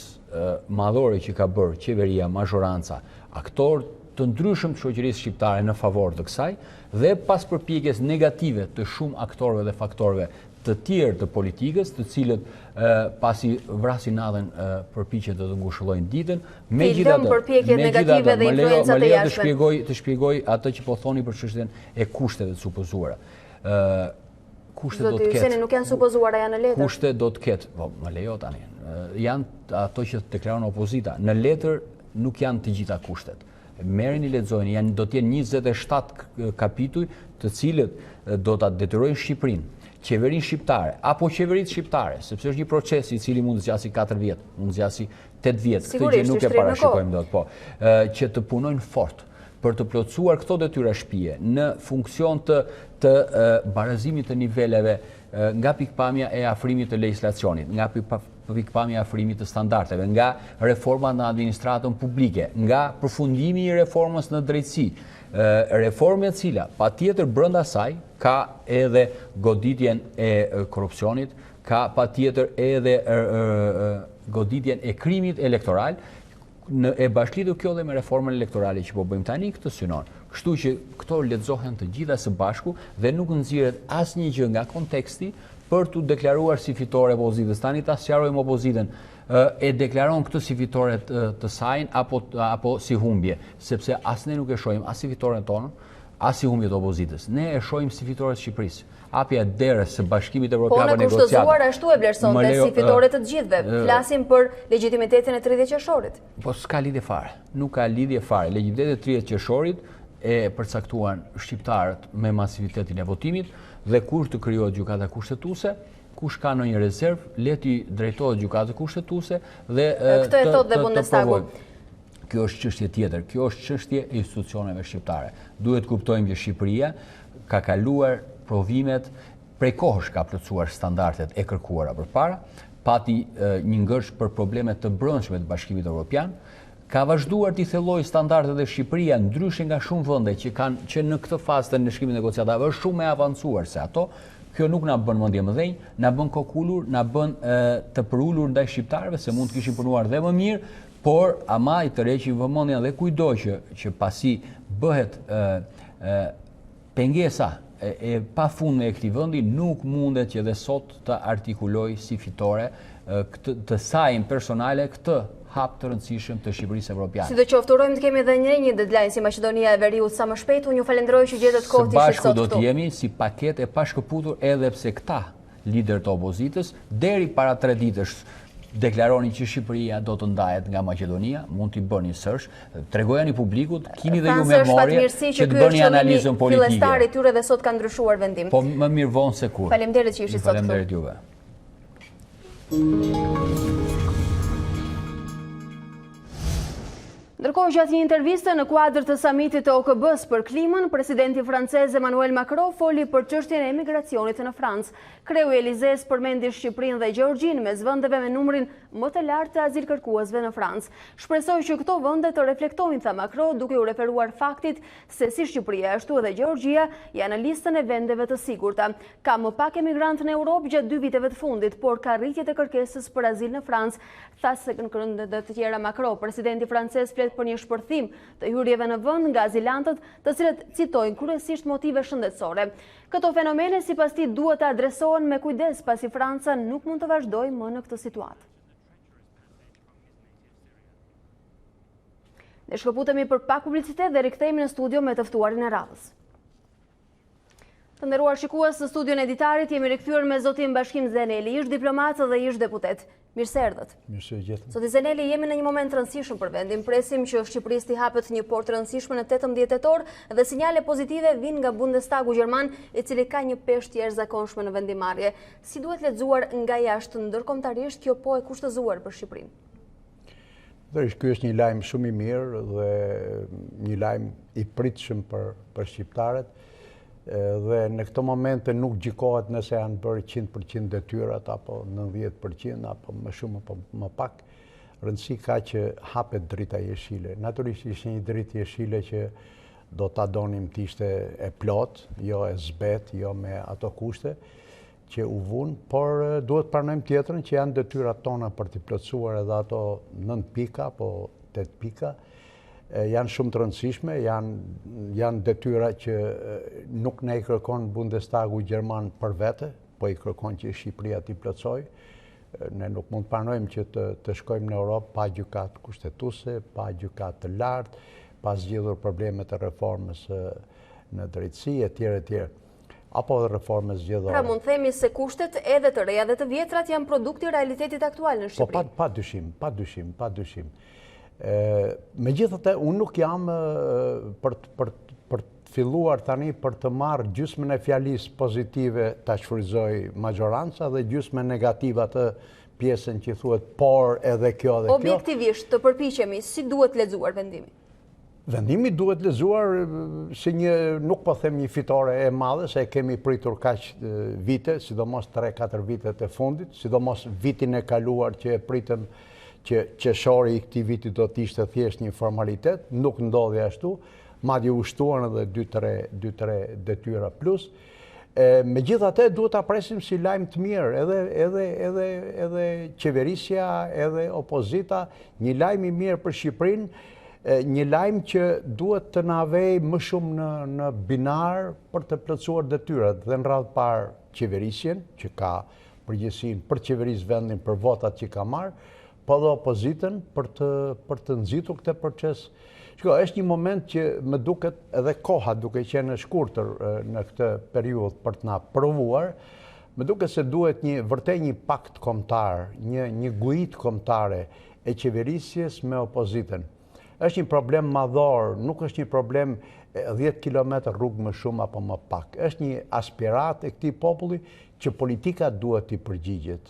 madhore që ka bërë qeveria, mazhoranca, aktorë të ndryshëm të shoqërisë shqiptare në favor të kësaj, dhe pas përpjekjes negative të shumë aktorëve dhe faktorëve të tjerë të politikës, të cilët pasi vrasin natën përpiqen të ngushëllojnë ditën, megjithatë përpjekjet negative dhe influencat e jashtme. Të shpjegoj atë që po thoni për çështjen e kushteve të supozuara. Kushtet do të ketë. Zoti nuk janë supozuara, janë në letër. Kushtet do të ketë, po më lejo tani. Janë ato që deklaron opozita. Në letër nuk janë të gjitha kushtet. Merrni lexojeni, do të jenë 27 kapituj, të cilët do ta detyrojnë Shqipërinë, qeverinë shqiptare, apo qeveritë shqiptare, sepse është një proces i cili mund të zgjasë 4 vjet, mund të zgjasë 8 vjet, këtë gjë nuk e parashikojmë dot, po, që të punojnë fort për të plotësuar këto detyra shtëpie në funksion të barazimit të niveleve nga pikpamja e afrimit të legjislacionit, nga pikpamja e afrimit të standardeve, nga reforma në administratën publike, nga përfundimi i reformës në drejtësi, reforme e cila patjetër brenda saj ka edhe goditjen e korrupsionit, ka patjetër edhe goditjen e krimit elektoral, e bashkëlidhur kjo dhe me reformën elektorale që po bëjmë tani, këtë synon. Kështu që këto lexohen të gjitha së bashku dhe nuk nxirret asnjë gjë nga konteksti për t'u deklaruar si fitore opozitës. Tani ta sqarojmë opozitën. e deklaron këtë si fitore të saj apo si humbje, sepse as ne nuk e shohim as si fitoren tonë, as si humbje të opozitës. Ne e shohim si fitore të Shqipërisë. Hapja derës së Bashkimit Evropian për negociata. Po në kushtëzuar ashtu e vlerësonte si fitore të gjithëve. Flasim për legjitimitetin e 30 qershorit. Po s'ka lidhje fare. Nuk ka lidhje fare. Legjitimitetin e 30 qershorit e përcaktuan shqiptarët me masivitetin e votimit dhe kur të krijohet gjykata kushtetuese, kush ka ndonjë rezervë, leti drejtohet gjykatës kushtetuese dhe këtë e thotë dhe Bundestagu. Kjo është çështje tjetër. Kjo është çështje e institucioneve shqiptare. Duhet kuptojmë që Shqipëria ka kaluar provimet, prej kohësh ka plotësuar standardet e kërkuara përpara, pati një ngërsh për problemet të brendshme të Bashkimit Evropian, ka vazhduar t'i thellojë standardet e Shqipëria, ndryshe nga shumë vende që në këtë fazë të ndeshkimit negociatave është shumë më avancuar se ato. Kjo nuk na bën mendje më dhënj, na bën kokulur, na bën të përulur ndaj shqiptarëve se mund të kishin punuar dhe më mirë, por ama i tërheqim vëmendjen dhe kujdo që pasi bëhet pengesa e pafundme e këtij vendi, nuk mundet që dhe sot të artikuloj si fitore të saj personale këtë hap të rëndësishëm të Shqipërisë Evropiane. Sidoqoftë urojmë të kemi edhe një deadline si Maqedonia e Veriut sa më shpejt. Unë ju falenderoj që gjetët kohë të ishit sot këtu. Së bashku do të jemi si paketë e pashkëputur edhe pse këta lider të opozitës deri para 3 ditësh deklaroni që Shqipëria do të ndahet nga Maqedonia, mund t'i bëni sërsh, tregojani publikut, kini dhe ju memorie që të bëni analizën politike. Fillestari tyre dhe sot ka ndryshuar vendim. Po më mirë vonë se kur. Faleminderit që ishit sot këtu. Faleminderit juve. Ndërkohë, gjatë një interviste në kuadër të samitit të OKB-s për klimën, presidenti francez Emmanuel Macron foli për çështjen e emigracionit në Francë. Kreu i Elizes përmendi Shqipërinë dhe Gjeorgjinë mes vendeve me numrin më të lartë të azilkërkuesve në Francë. Shpresoj që këto vende të reflektojnë, tha Macron, duke u referuar faktit se si Shqipëria ashtu edhe Gjeorgjia janë në listën e vendeve të sigurta. Ka më pak emigrantë në Europë gjatë 2 viteve të fundit, por ka rritje të kërkesës për azil në Francë, tha se në këndë të tjera Macron. Presidenti francez flet për një shpërthim të hyrjeve në vend nga azilantët, të cilët citojnë kryesisht motive shëndetësore. Këto fenomene sipas tij duhet të adresohen me kujdes, pasi Franca nuk mund të vazhdojë më në këtë situatë. Ne shkëputemi për pak publicitet dhe rikthehemi në studio me të ftuarin e radhës. Të nderuar shikues, në studion e Ditarit jemi rikthyer me zotin Bashkim Zeneli, ish diplomat dhe ish deputet. Mirë se erdhët. Mirë se gjetëm. Zoti Zeneli, jemi në një moment të rëndësishëm për vendin. Presim që Shqipërisë t'i hapet një portë të rëndësishme në 18 tetor dhe sinjale pozitive vinë nga Bundestagu Gjerman, i cili ka një peshë të jashtëzakonshme në vendimarrje. Si duhet lexuar nga jashtë ndërkombëtarisht kjo po e kushtëzuar për Shqipërinë? Ky është një lajm shumë i mirë dhe një lajm i pritshëm për shqiptarët. Dhe në këto momente nuk gjikohet nëse janë bërë 100% detyrat apo 90% apo më shumë apo më pak. Rëndësi ka që hapet drita jeshile. Natyrisht ishte një dritë jeshile që do ta donim të ishte e plot, jo e zbet, jo me ato kushte që u vun, por duhet pranojmë tjetrën që janë detyrat tona për t'i plotësuar edhe ato 9 pika apo 8 pika. Janë shumë të rëndësishme, janë detyra që nuk ne i kërkon Bundestagu Gjerman për vete, po i kërkon që Shqipëria t'i plotësoj. Ne nuk mund pranojmë që të shkojmë në Europë pa gjykatë kushtetuese, pa gjykatë të lartë, pa zgjidhur problemet e reformës në drejtësi etj. Apo dhe reformës zgjedhore. Pra mund themi se kushtet edhe të reja dhe të vjetrat janë produkti i realitetit aktual në Shqipëri. Po pa dyshim. Megjithatë, unë nuk jam për të filluar tani për të marrë gjysmën e fjalisë pozitive ta shfrytëzoj majoranca dhe gjysmën negative atë pjesën që thuhet por edhe kjo dhe kjo. Objektivisht të përpiqemi, si duhet lexuar vendimi? Vendimi duhet lexuar si nuk po them një fitore e madhe, se kemi pritur kaq vite, sidomos 3-4 vitet e fundit, sidomos vitin e kaluar që e pritëm që qeshori i këtij viti do të ishte thjesht një formalitet, nuk ndodhi ashtu, madje u shtuan edhe 2-3 detyra plus. Megjithatë duhet ta presim si lajm të mirë, edhe qeverisja, edhe opozita, një lajm i mirë për Shqipërinë, një lajm që duhet të na vej më shumë në binar për të plotësuar detyrat dhe në radhë parë qeverisjen, që ka përgjegjësinë për qeverisë vendin për votat që ka marrë, po dhe opozitën për të nxitur këtë proces. Shko, është një moment që më duket edhe koha duke qenë e shkurtër në këtë periudhë për të na provuar, më duket se duhet vërtet një pakt kombëtar, një gujit kombëtare e qeverisjes me opozitën. Është një problem madhor, nuk është një problem 10 km rrugë më shumë apo më pak. Është një aspirat e këtij populli që politika duhet t'i përgjigjet.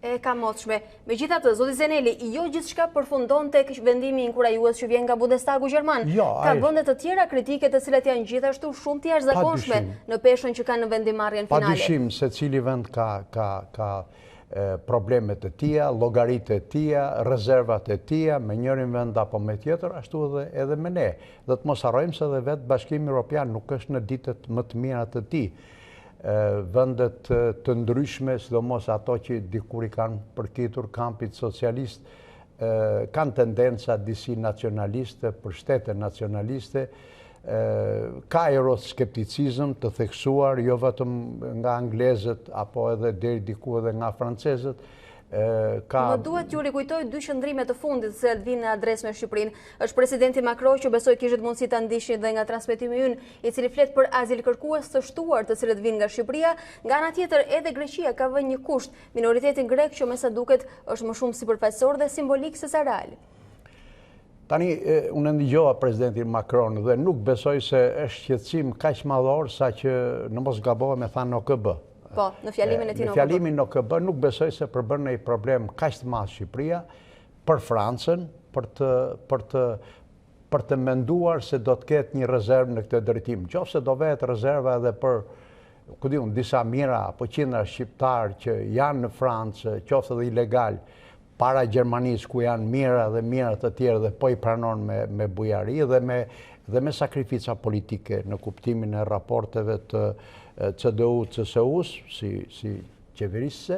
E ka motshme. Megjithatë, zoti Zeneli, jo gjithçka përfundon tek vendimi inkurajues që vjen nga Bundestagu gjerman. Ka vende të tjera kritike të cilat janë gjithashtu shumë të jashtëzakonshme në peshën që kanë në vendimarrjen finale. Padyshim se cili vend ka problemet e tia, llogaritë e tia, rezervat e tia, me njërin vend apo me tjetër, ashtu edhe me ne. Dhe të mos harrojmë se edhe vetë Bashkimi Evropian nuk është në ditët më të mira të tij. Vendet të ndryshme, sidomos ato që dikur i kanë përkitur kampit socialist, kanë tendenca disi nacionaliste, për shtete nacionaliste, ka euroskepticizëm të theksuar, jo vetëm nga anglezët, apo edhe deri diku edhe nga francezët. Më duhet ju rikujtoj dy qëndrime të fundit se vinë në adresë me Shqipërinë. Është presidenti Macron që besoj kishit mundësi ta ndiqni dhe nga transmetimi ynë, i cili flet për azil kërkues të shtuar të cilët vinë nga Shqipëria. Nga ana tjetër, edhe Greqia ka vënë një kusht, minoriteti grek që me sa duket është më shumë sipërfaqësor dhe simbolik se sa real. Tani, unë ndigjova presidentin Macron dhe nuk besoj se është shqetësim kaq madhor sa që në mos gabohem e tha OKB. Po, në fjalimin e tij në fjalimin OKB nuk besoj se përbën një problem kaq të madh Shqipëria për Francën, për të menduar se do të ketë një rezervë në këtë drejtim. Qofse do vetë rezerva edhe për, ku diun, disa mijëra apo qindra shqiptar që janë në Francë, qofse edhe ilegal, para Gjermanisë ku janë mijëra dhe mijëra të tjerë dhe po i pranon me bujari dhe me sakrifica politike në kuptimin e raporteve të CDU, CSU-s, si qeverisëse,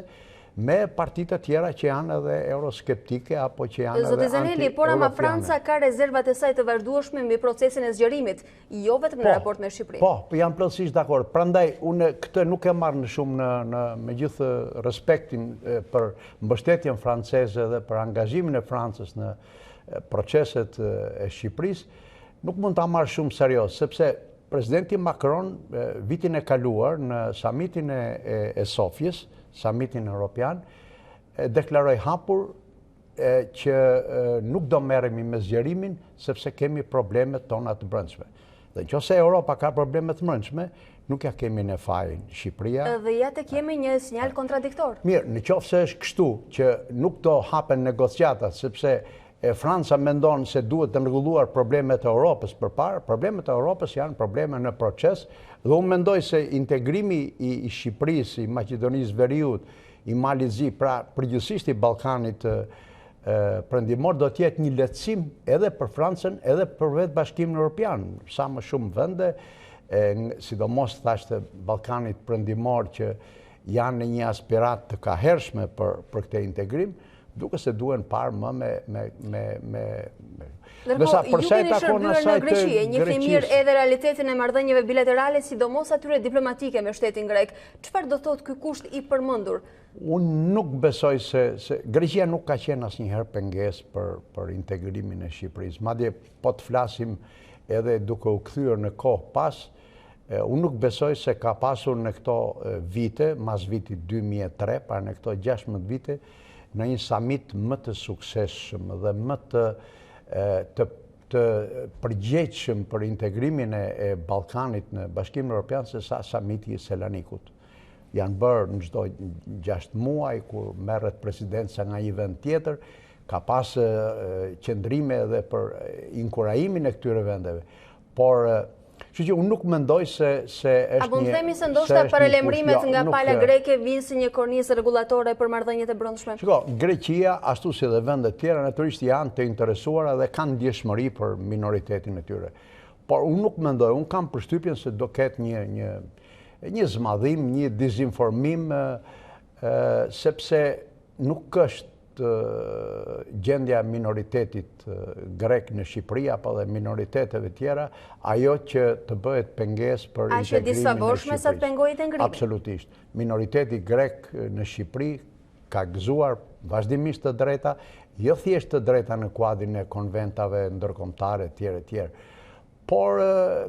me partitë të tjera që janë edhe euroskeptike, apo që janë edhe Zoti Zeneli, por ama Franca ka rezervat e saj të vazhdueshme mbi procesin e zgjerimit, jo vetëm në raport me Shqipërinë. Po, jam plotësisht dakord. Prandaj, unë këtë nuk e marr në shumë me gjithë respektin për mbështetjen franceze dhe për angazhimin e Francës në proceset e Shqipërisë, nuk mund ta marr shumë serioz, sepse presidenti Macron vitin e kaluar në samitin e Sofjes, samitin evropian, deklaroi hapur që nuk do merremi me zgjerimin sepse kemi problemet tona të brendshme. Dhe nëse Europa ka probleme të brendshme, nuk ja kemi ne fajin Shqipëria. Dhe ja tek kemi një sinjal kontradiktor. Mirë, nëse është kështu që nuk do hapen negociatat sepse Franca mendon se duhet të rregulluar problemet e Europës përpara, problemet e Europës janë probleme në proces, dhe unë mendoj se integrimi i Shqipërisë, i Maqedonisë Veriut, i Malit Zi, pra përgjithsisht i Ballkanit perëndimor do të jetë një lehtësim edhe për Francën, edhe për vetë Bashkimin Evropian, sa më shumë vende, sidomos thashtë Ballkanit perëndimor që janë në një aspirat të kahershme për këtë integrim, duke se duen parë më me... Ndërkohë, ju keni shërbyer në Greqi, njihni mirë edhe realitetin e marrëdhënieve bilaterale, sidomos atyre diplomatike me shtetin grek. Çfarë do thotë ky kusht i përmendur? Unë nuk besoj se Greqia nuk ka qenë asnjëherë pengesë për integrimin e Shqipërisë. Madje po të flasim edhe duke u kthyer në kohë pas, unë nuk besoj se ka pasur në këto vite, mas vitit 2003, para në këto 16 vite, në një samit më të suksesshëm dhe më të përgjegjshëm për integrimin e Ballkanit në Bashkimin Evropian se sa samiti i Selanikut. Janë bërë në çdo 6 muaj, kur merret presidenca nga një vend tjetër, ka pas qëndrime edhe për inkurajimin e këtyre vendeve. Por që unë nuk mendoj se është një... A mund të themi se ndoshta paralemrimet nga pala greke vinë si një kornizë rregullatore për marrëdhëniet e brendshme? Shiko, Greqia, ashtu si dhe vendet tjera, natyrisht janë të interesuara dhe kanë ndjeshmëri për minoritetin e tyre. Por unë nuk mendoj, unë kam përshtypjen se do ketë një zmadhim, një dizinformim, sepse nuk është gjendja minoritetit grek në Shqipëri apo dhe minoriteteve tjera, ajo që të bëhet pengesë për integrimin e Shqipërisë. A është disfavorshme sa të pengojë integrimin? Absolutisht. Minoriteti grek në Shqipëri ka gëzuar vazhdimisht të drejta, jo thjesht të drejta në kuadrin e konventave ndërkombëtare etj, por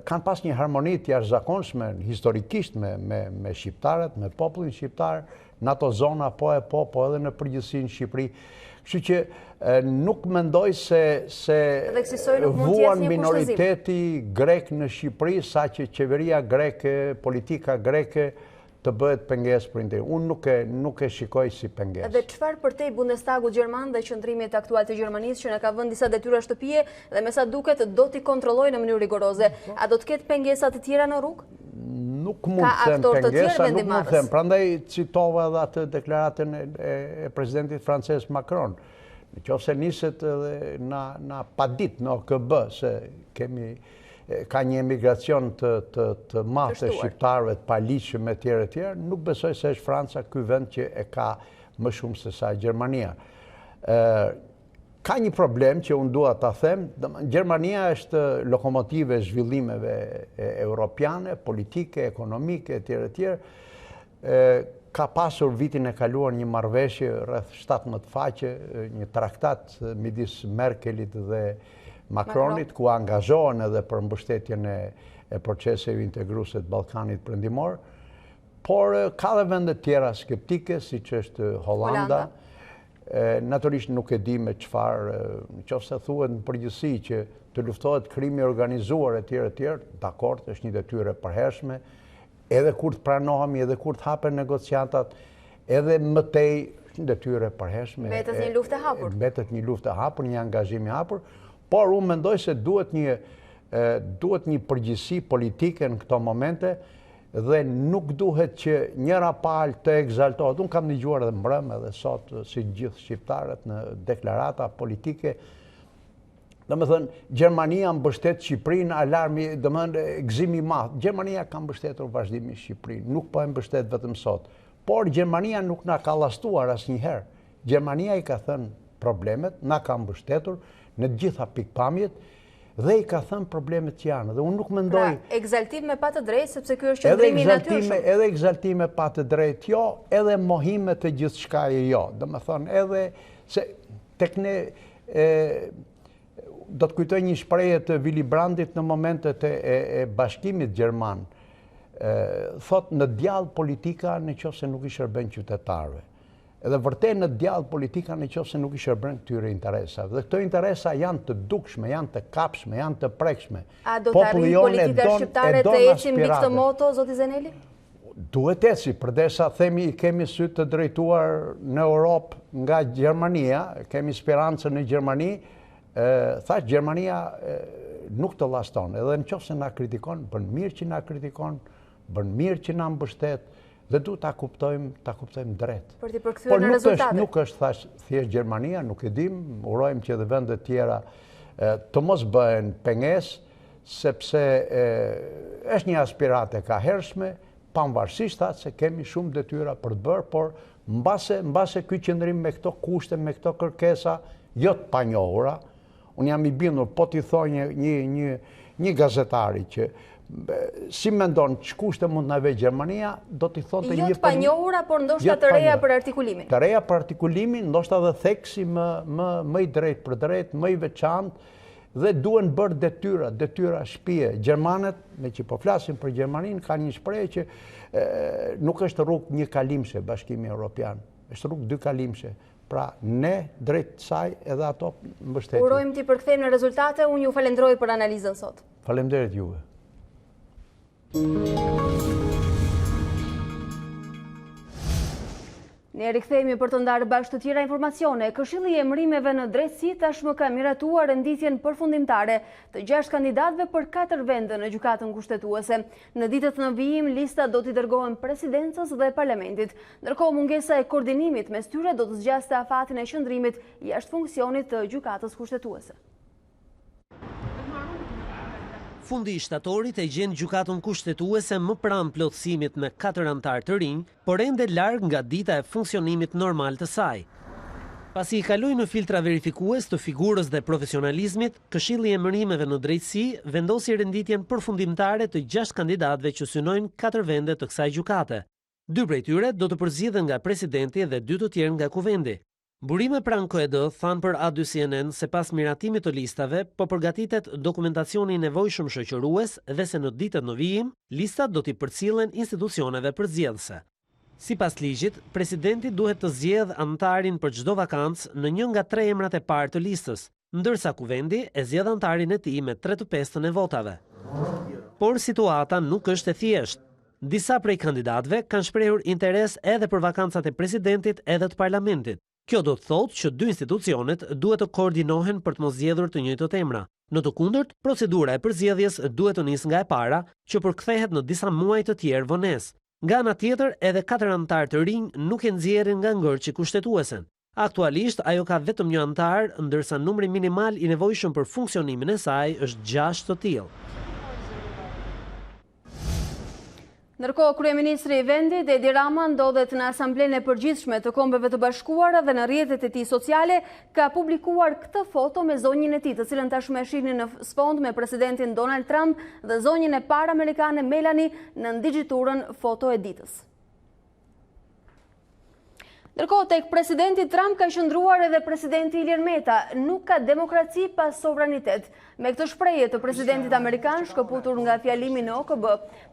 kanë pas një harmoni të jashtëzakonshme historikisht me shqiptarët, me popullin shqiptar, në ato zona po edhe në përgjithësi në Shqipëri. Kështu që nuk mendoj se vuan minoriteti grek në Shqipëri, sa që qeveria greke, politika greke të bëhet pengesë për integrim. Unë nuk e shikoj si pengesë. Dhe çfarë përtej Bundestagu Gjerman dhe qëndrimit aktual të Gjermanisë që në ka vënë disa detyra shtëpie dhe me sa duket do t'i kontrollojë në mënyrë rigoroze. A do të ketë pengesa të tjera në rrugë? Nuk mund të them pengesa, nuk mund të them. Prandaj citova edhe atë deklaratën e presidentit francez Macron. Në qoftë se niset edhe na padit në OKB se ka një emigracion të madh të shqiptarëve të paligjshëm etj, nuk besoj se është Franca ky vend që e ka më shumë se sa Gjermania. Ka një problem që unë dua ta them, Gjermania është lokomotive e zhvillimeve europiane, politike, ekonomike etj. Ka pasur vitin e kaluar një marrëveshje rreth 17 faqe, një traktat midis Merkelit dhe Macronit, ku angazhohen edhe për mbështetjen e proceseve integruese të Ballkanit Perëndimor, por ka dhe vende tjera skeptike, siç është Hollanda. Natyrisht nuk e di me çfarë, nëse thuhet në përgjithësi që të luftohet krimi organizuar etj, dakord, është një detyrë e përhershme, edhe kur të pranohemi, edhe kur të hapen negociatat, edhe mëtej është një detyrë e përhershme. Mbetet një luftë e hapur. Mbetet një luftë e hapur, një angazhim i hapur. Por unë mendoj se duhet një përgjegjësi politike në këto momente dhe nuk duhet që njëra palë të egzaltohet. Unë kam dëgjuar edhe mbrëm edhe sot si gjithë shqiptarët në deklarata politike. Domethënë, Gjermania mbështet Shqipërinë, alarmi, domethënë gëzimi i madh. Gjermania ka mbështetur vazhdimisht Shqipërinë, nuk po e mbështet vetëm sot. Por Gjermania nuk na ka llastuar asnjëherë. Gjermania i ka thënë problemet, na ka mbështetur në gjitha pikpamjet dhe i ka thënë problemet që janë. Dhe unë nuk mendoj... Pra, egzaltim me pa të drejtë, sepse kjo është qëndrimi natyrshëm. Edhe egzaltim me pa të drejtë, jo, edhe mohime të gjithçkaje, jo. Domethënë, edhe se tek ne do të kujtoj një shprehje të Willy Brandtit në momentet e bashkimit gjerman. Thot në djallë politika nëse nuk i shërben qytetarëve. Edhe vërtet në djallë politika nëse nuk i shërben këtyre interesave. Dhe këto interesa janë të dukshme, janë të kapshme, janë të prekshme. A do të arrijë politika shqiptare të ecim mbi këtë moto, zoti Zeneli? Duhet eci, përdesa themi kemi sy të drejtuar në Europë nga Gjermania, kemi sperancën në Gjermani, thash Gjermania nuk të llaston. Edhe nëse na kritikon, bën mirë që na kritikon, bën mirë që na mbështet, dhe du ta kuptojmë drejt. Për t'i përkthyer në rezultate. Nuk është thash thjesht Gjermania, nuk e dim, urojmë që edhe vendet tjera të mos bëhen pengesë, sepse është një aspiratë e kahershme, pavarësisht se kemi shumë detyra për të bërë, por mbase ky qëndrim me këto kushte, me këto kërkesa, jo të panjohura, unë jam i bindur, po t'i thoj një gazetari që si mendon që kushte mund në veç Gjermania, do t'i thonë të një... Jo të panjohura, por ndoshta të reja për artikulimin. Të reja për artikulimin, ndoshta dhe theksi më i drejt për drejt, më i veçantë, dhe duen bërë detyra shpije. Gjermanet, me që po flasim për Gjermanin, ka një shprehje që nuk është rrugë një kalimshe Bashkimi Evropian, është rrugë dy kalimshe. Pra, ne drejt saj edhe ato mbështetin. Urojmë t'i përkthejmë në rezultate, unë ju falenderoj për analizën sot. Faleminderit juve. Ne rikthehemi për të ndarë bashkë të tjera informacione. Këshilli i emërimeve në drejtësi tashmë ka miratuar renditjen përfundimtare të 6 kandidatëve për 4 vende në gjykatën kushtetuese. Në ditët në vijim, lista do t'i dërgohen presidencës dhe parlamentit. Ndërkohë, mungesa e koordinimit mes tyre do të zgjaste afatin e qëndrimit jashtë funksionit të gjykatës kushtetuese. Fundi i shtatorit e gjen gjykatën kushtetuese më pranë plotësimit me 4 anëtar të rinj, por ende larg nga dita e funksionimit normal të saj. Pasi i kaloi në filtra verifikues të figurës dhe profesionalizmit, Këshilli i Emërimeve në drejtësi vendosi renditjen përfundimtare të 6 kandidatëve që synojnë 4 vende të kësaj gjykate. 2 prej tyre do të përzidhen nga presidenti dhe 2 të tjerë nga kuvendi. Burime pranë KOED thanë për A2CNN se pas miratimit të listave, po përgatitet dokumentacioni i nevojshëm shoqërues dhe se në ditët në vijim, listat do t'i përcillen institucioneve përzgjedhëse. Sipas ligjit, presidenti duhet të zgjedh anëtarin për çdo vakancë në një nga 3 emrat e parë të listës, ndërsa kuvendi e zgjedh anëtarin e tij me 3/5 e votave. Por situata nuk është e thjeshtë. Disa prej kandidatëve kanë shprehur interes edhe për vakancat e presidentit edhe të parlamentit. Kjo do të thotë që 2 institucionet duhet të koordinohen për të mos zgjedhur të njëjtat emra. Në të kundërt, procedura e përzgjedhjes duhet të nisë nga e para, që përkthehet në disa muaj të tjerë vonesë. Nga ana tjetër, edhe 4 anëtarë të rinj nuk e nxjerrin nga ngërçi kushtetuesen. Aktualisht ajo ka vetëm një anëtar, ndërsa numri minimal i nevojshëm për funksionimin e saj është 6 të tillë. Ndërkohë, kryeministri i vendit Edi Rama ndodhet në Asamblenë e Përgjithshme të Kombeve të Bashkuara dhe në rrjetet e tij sociale ka publikuar këtë foto me zonjën e tij, të cilën tashmë e shihni në sfond me presidentin Donald Trump dhe zonjën e parë amerikane Melanie në ndixhiturën foto e ditës. Ndërkohë, tek presidenti Trump ka qëndruar edhe presidenti Ilir Meta, nuk ka demokraci pas sovranitet. Me këtë shprehje të presidentit amerikan shkëputur nga fjalimi në OKB,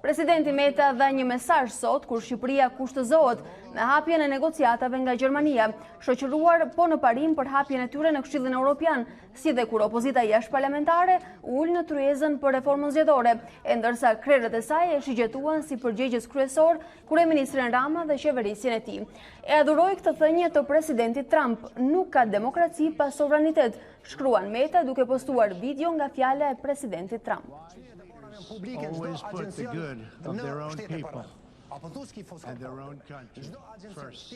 presidenti Meta dha një mesazh sot kur Shqipëria kushtëzohet me hapjen e negociatave nga Gjermania, shoqëruar po në parim për hapjen e tyre në Këshillin Evropian, si dhe kur opozita jashtëparlamentare ul në tryezën për reformën zgjedhore, e ndërsa krerët e saj e shigjetuan si përgjegjës kryesor kryeministrin Rama dhe qeverisjen e tij. E adhuroi këtë thënie të presidentit Trump, nuk ka demokraci pas sovranitet, shkruan Meta duke postuar video nga fjala e presidentit Trump. Always put the good of their own people and their own country first.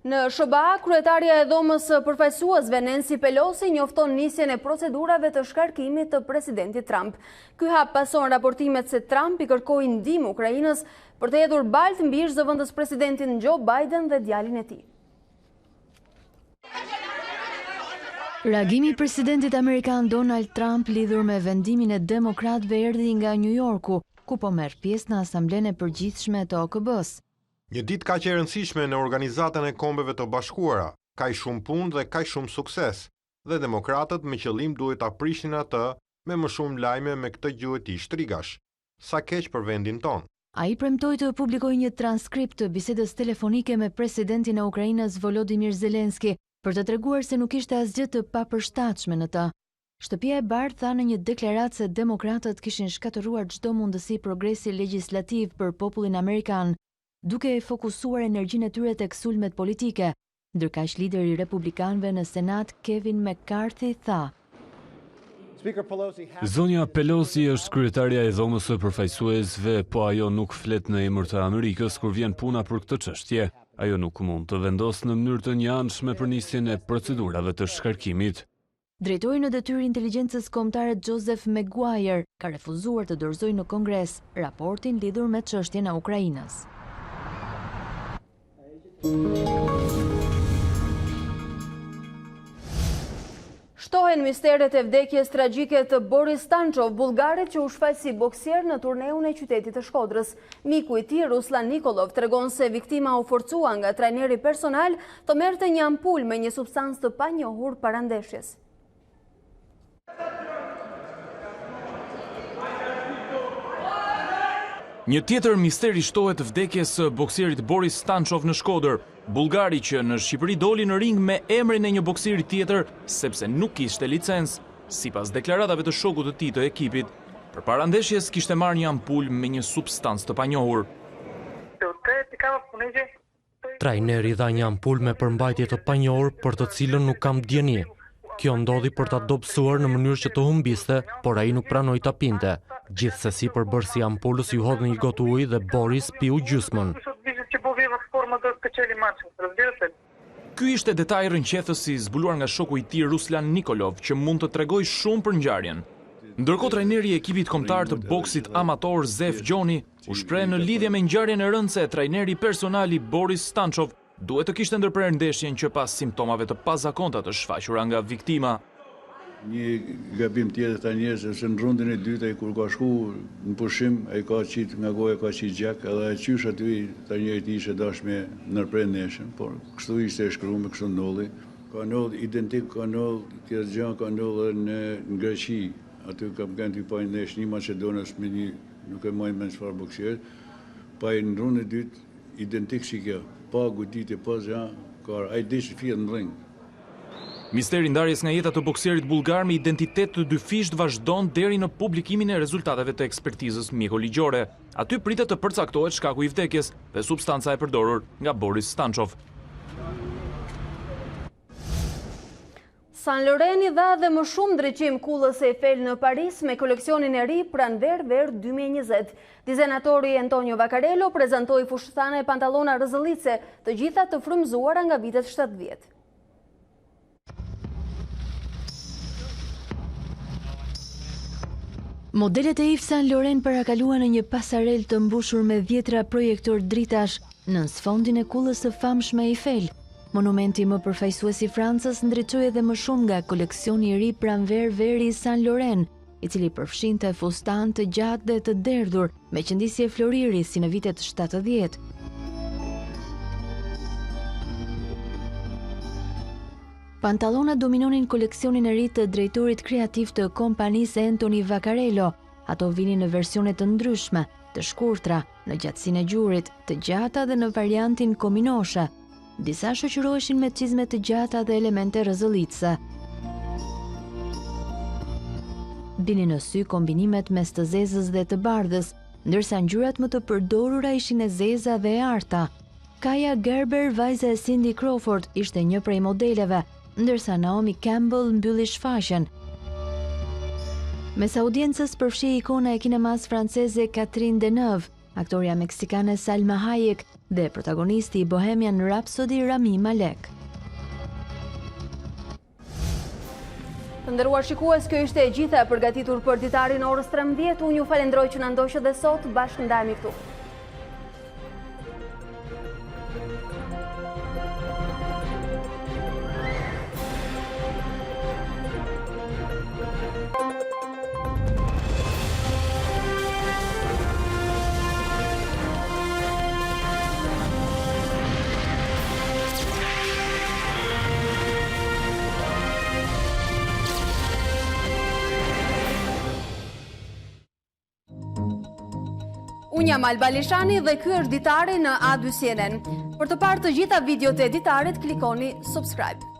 Në SBA, kryetaria e Dhomës së Përfaqësuesve Nancy Pelosi njofton nisjen e procedurave të shkarkimit të presidentit Trump. Ky hap pason raportimet se Trump i kërkoi ndihmë Ukrainës për të hedhur baltë mbi zëvendës presidentin Joe Biden dhe djalin e tij. Reagimi i presidentit amerikan Donald Trump lidhur me vendimin e demokratëve erdhi nga New Yorku, ku po merr pjesë në Asamblenë e Përgjithshme të OKB-s. Një ditë kaq e rëndësishme në Organizatën e Kombeve të Bashkuara, kaq shumë punë dhe kaq shumë sukses, dhe demokratët me qëllim duhet ta prishin atë me më shumë lajme me këtë gjuhëti shtrigash. Sa keq për vendin ton. Ai premtoi të publikojë një transkript të bisedës telefonike me presidentin e Ukrainës Volodymyr Zelensky për të treguar se nuk ishte asgjë të papërshtatshme në të. Shtëpia e Bardhë tha në një deklaratë se demokratët kishin shkatëruar çdo mundësi progresi legjislativ për popullin amerikan, duke e fokusuar energjinë e tyre tek sulmet politike, ndërkaq lideri i republikanëve në Senat Kevin McCarthy tha: Zonja Pelosi është kryetarja e Dhomës së Përfaqësuesve, po ajo nuk flet në emër të Amerikës kur vjen puna për këtë çështje. Ajo nuk mund të vendosë në mënyrë të njëanshme për nisjen e procedurave të shkarkimit. Drejtori në detyrë inteligjencës kombëtare Joseph Maguire ka refuzuar të dorëzojë në Kongres raportin lidhur me çështjen e Ukrainës. Shtohen misteret e vdekjes tragjike të Boris Stanchov, bullgarit që u shfaq si boksier në turneun e qytetit të Shkodrës. Miku i tij, Ruslan Nikolov, tregon se viktima u forcua nga trajneri personal të merrte një ampul me një substancë të panjohur para ndeshjes. Një tjetër misteri shtohet vdekjes së boksierit Boris Stanchov në Shkodër. Bullgari që në Shqipëri doli në ring me emrin e një boksieri tjetër sepse nuk kishte licencë, sipas deklaratave të shokut të tij të ekipit. Përpara ndeshjes kishte marrë një ampull me një substancë të panjohur. Trajneri dha një ampull me përmbajtje të panjohur për të cilën nuk kam dieni. Kjo ndodhi për ta dobësuar në mënyrë që të humbiste, por ai nuk pranoi ta pinte. Gjithsesi përbërësi ampullës ju hodh një gotë ujë dhe Boris piu gjysmën. Ky ishte detaj rënqethës i zbuluar nga shoku i tij Ruslan Nikolov, që mund të tregojë shumë për ngjarjen. Ndërkohë trajneri i ekipit kombëtar të boksit amator Zef Gjoni u shpreh në lidhje me ngjarjen e rëndë se trajneri personal i Boris Stanchov duhet të kishte ndërprerë ndeshjen që pas simptomave të pazakonta të shfaqura nga viktima. Një gabim tjetër tani është se në rundën e dytë ai kur ka shku në pushim, ai ka qit nga goja ka qit gjak, edhe e qysh aty tani ai ishte dashme ndërprer neshën, por kështu ishte e shkruar, kështu ndolli. Ka ndodhur identik, ka ndodhur kjo gjë, ka ndodhur në Greqi. Aty kam kanë ty pa nesh një Maqedonas me një, nuk e maj me çfarë boksier, pa në rundën e dytë identik si kjo, pa goditje, pa gjë, ka ai dish fjet në ring. Misteri ndarjes nga jeta të bokserit bullgar me identitet të dy fisht vazhdon deri në publikimin e rezultateve të ekspertizës mjekoligjore. Aty pritet të përcaktohet shkaku i vdekjes dhe substanca e përdorur nga Boris Stanchov. San Loreni dha dhe më shumë ndriçim kullës e Eiffel në Paris me koleksionin e ri pranver-ver 2020. Dizajnatori Antonio Vaccarello prezantoi fushëthane e pantallona rëzëllice, të gjitha të frymëzuara nga vitet 70. Modelet e Yves Saint Laurent parakaluan në një pasarel të mbushur me dhjetra projektor dritash në sfondin e kullës së famshme Eiffel. Monumenti më përfaqësues i Francës ndriçoi edhe më shumë nga koleksioni i ri pranver-veri i Saint Laurent, i cili përfshinte fustan të gjatë dhe të derdhur me qëndisje floriri si në vitet 70. Pantallonat dominonin koleksionin e ri të drejtorit kreativ të kompanisë Anthony Vaccarello. Ato vinin në versione të ndryshme, të shkurtra, në gjatësinë e gjurit, të gjata dhe në variantin kominoshe. Disa shoqëroheshin me çizme të gjata dhe elemente rëzëllitëse. Binin në sy kombinimet mes të zezës dhe të bardhës, ndërsa ngjyrat më të përdorura ishin e zeza dhe e arta. Kaja Gerber, vajza e Cindy Crawford, ishte një prej modeleve, ndërsa Naomi Campbell mbylli shfaqjen. Mes audiencës përfshi ikona e kinemas franceze Catherine Deneuve, aktoria meksikane Salma Hayek dhe protagonisti i Bohemian Rhapsody Rami Malek. Të nderuar shikues, kjo ishte e gjitha e përgatitur për ditarin orës 13. Unë ju falenderoj që na ndoqët dhe sot bashkë ndajemi këtu. Unë jam Alba Lishani dhe ky është Ditari në A2 CNN. Për të parë të gjitha videot e Ditarit, klikoni subscribe.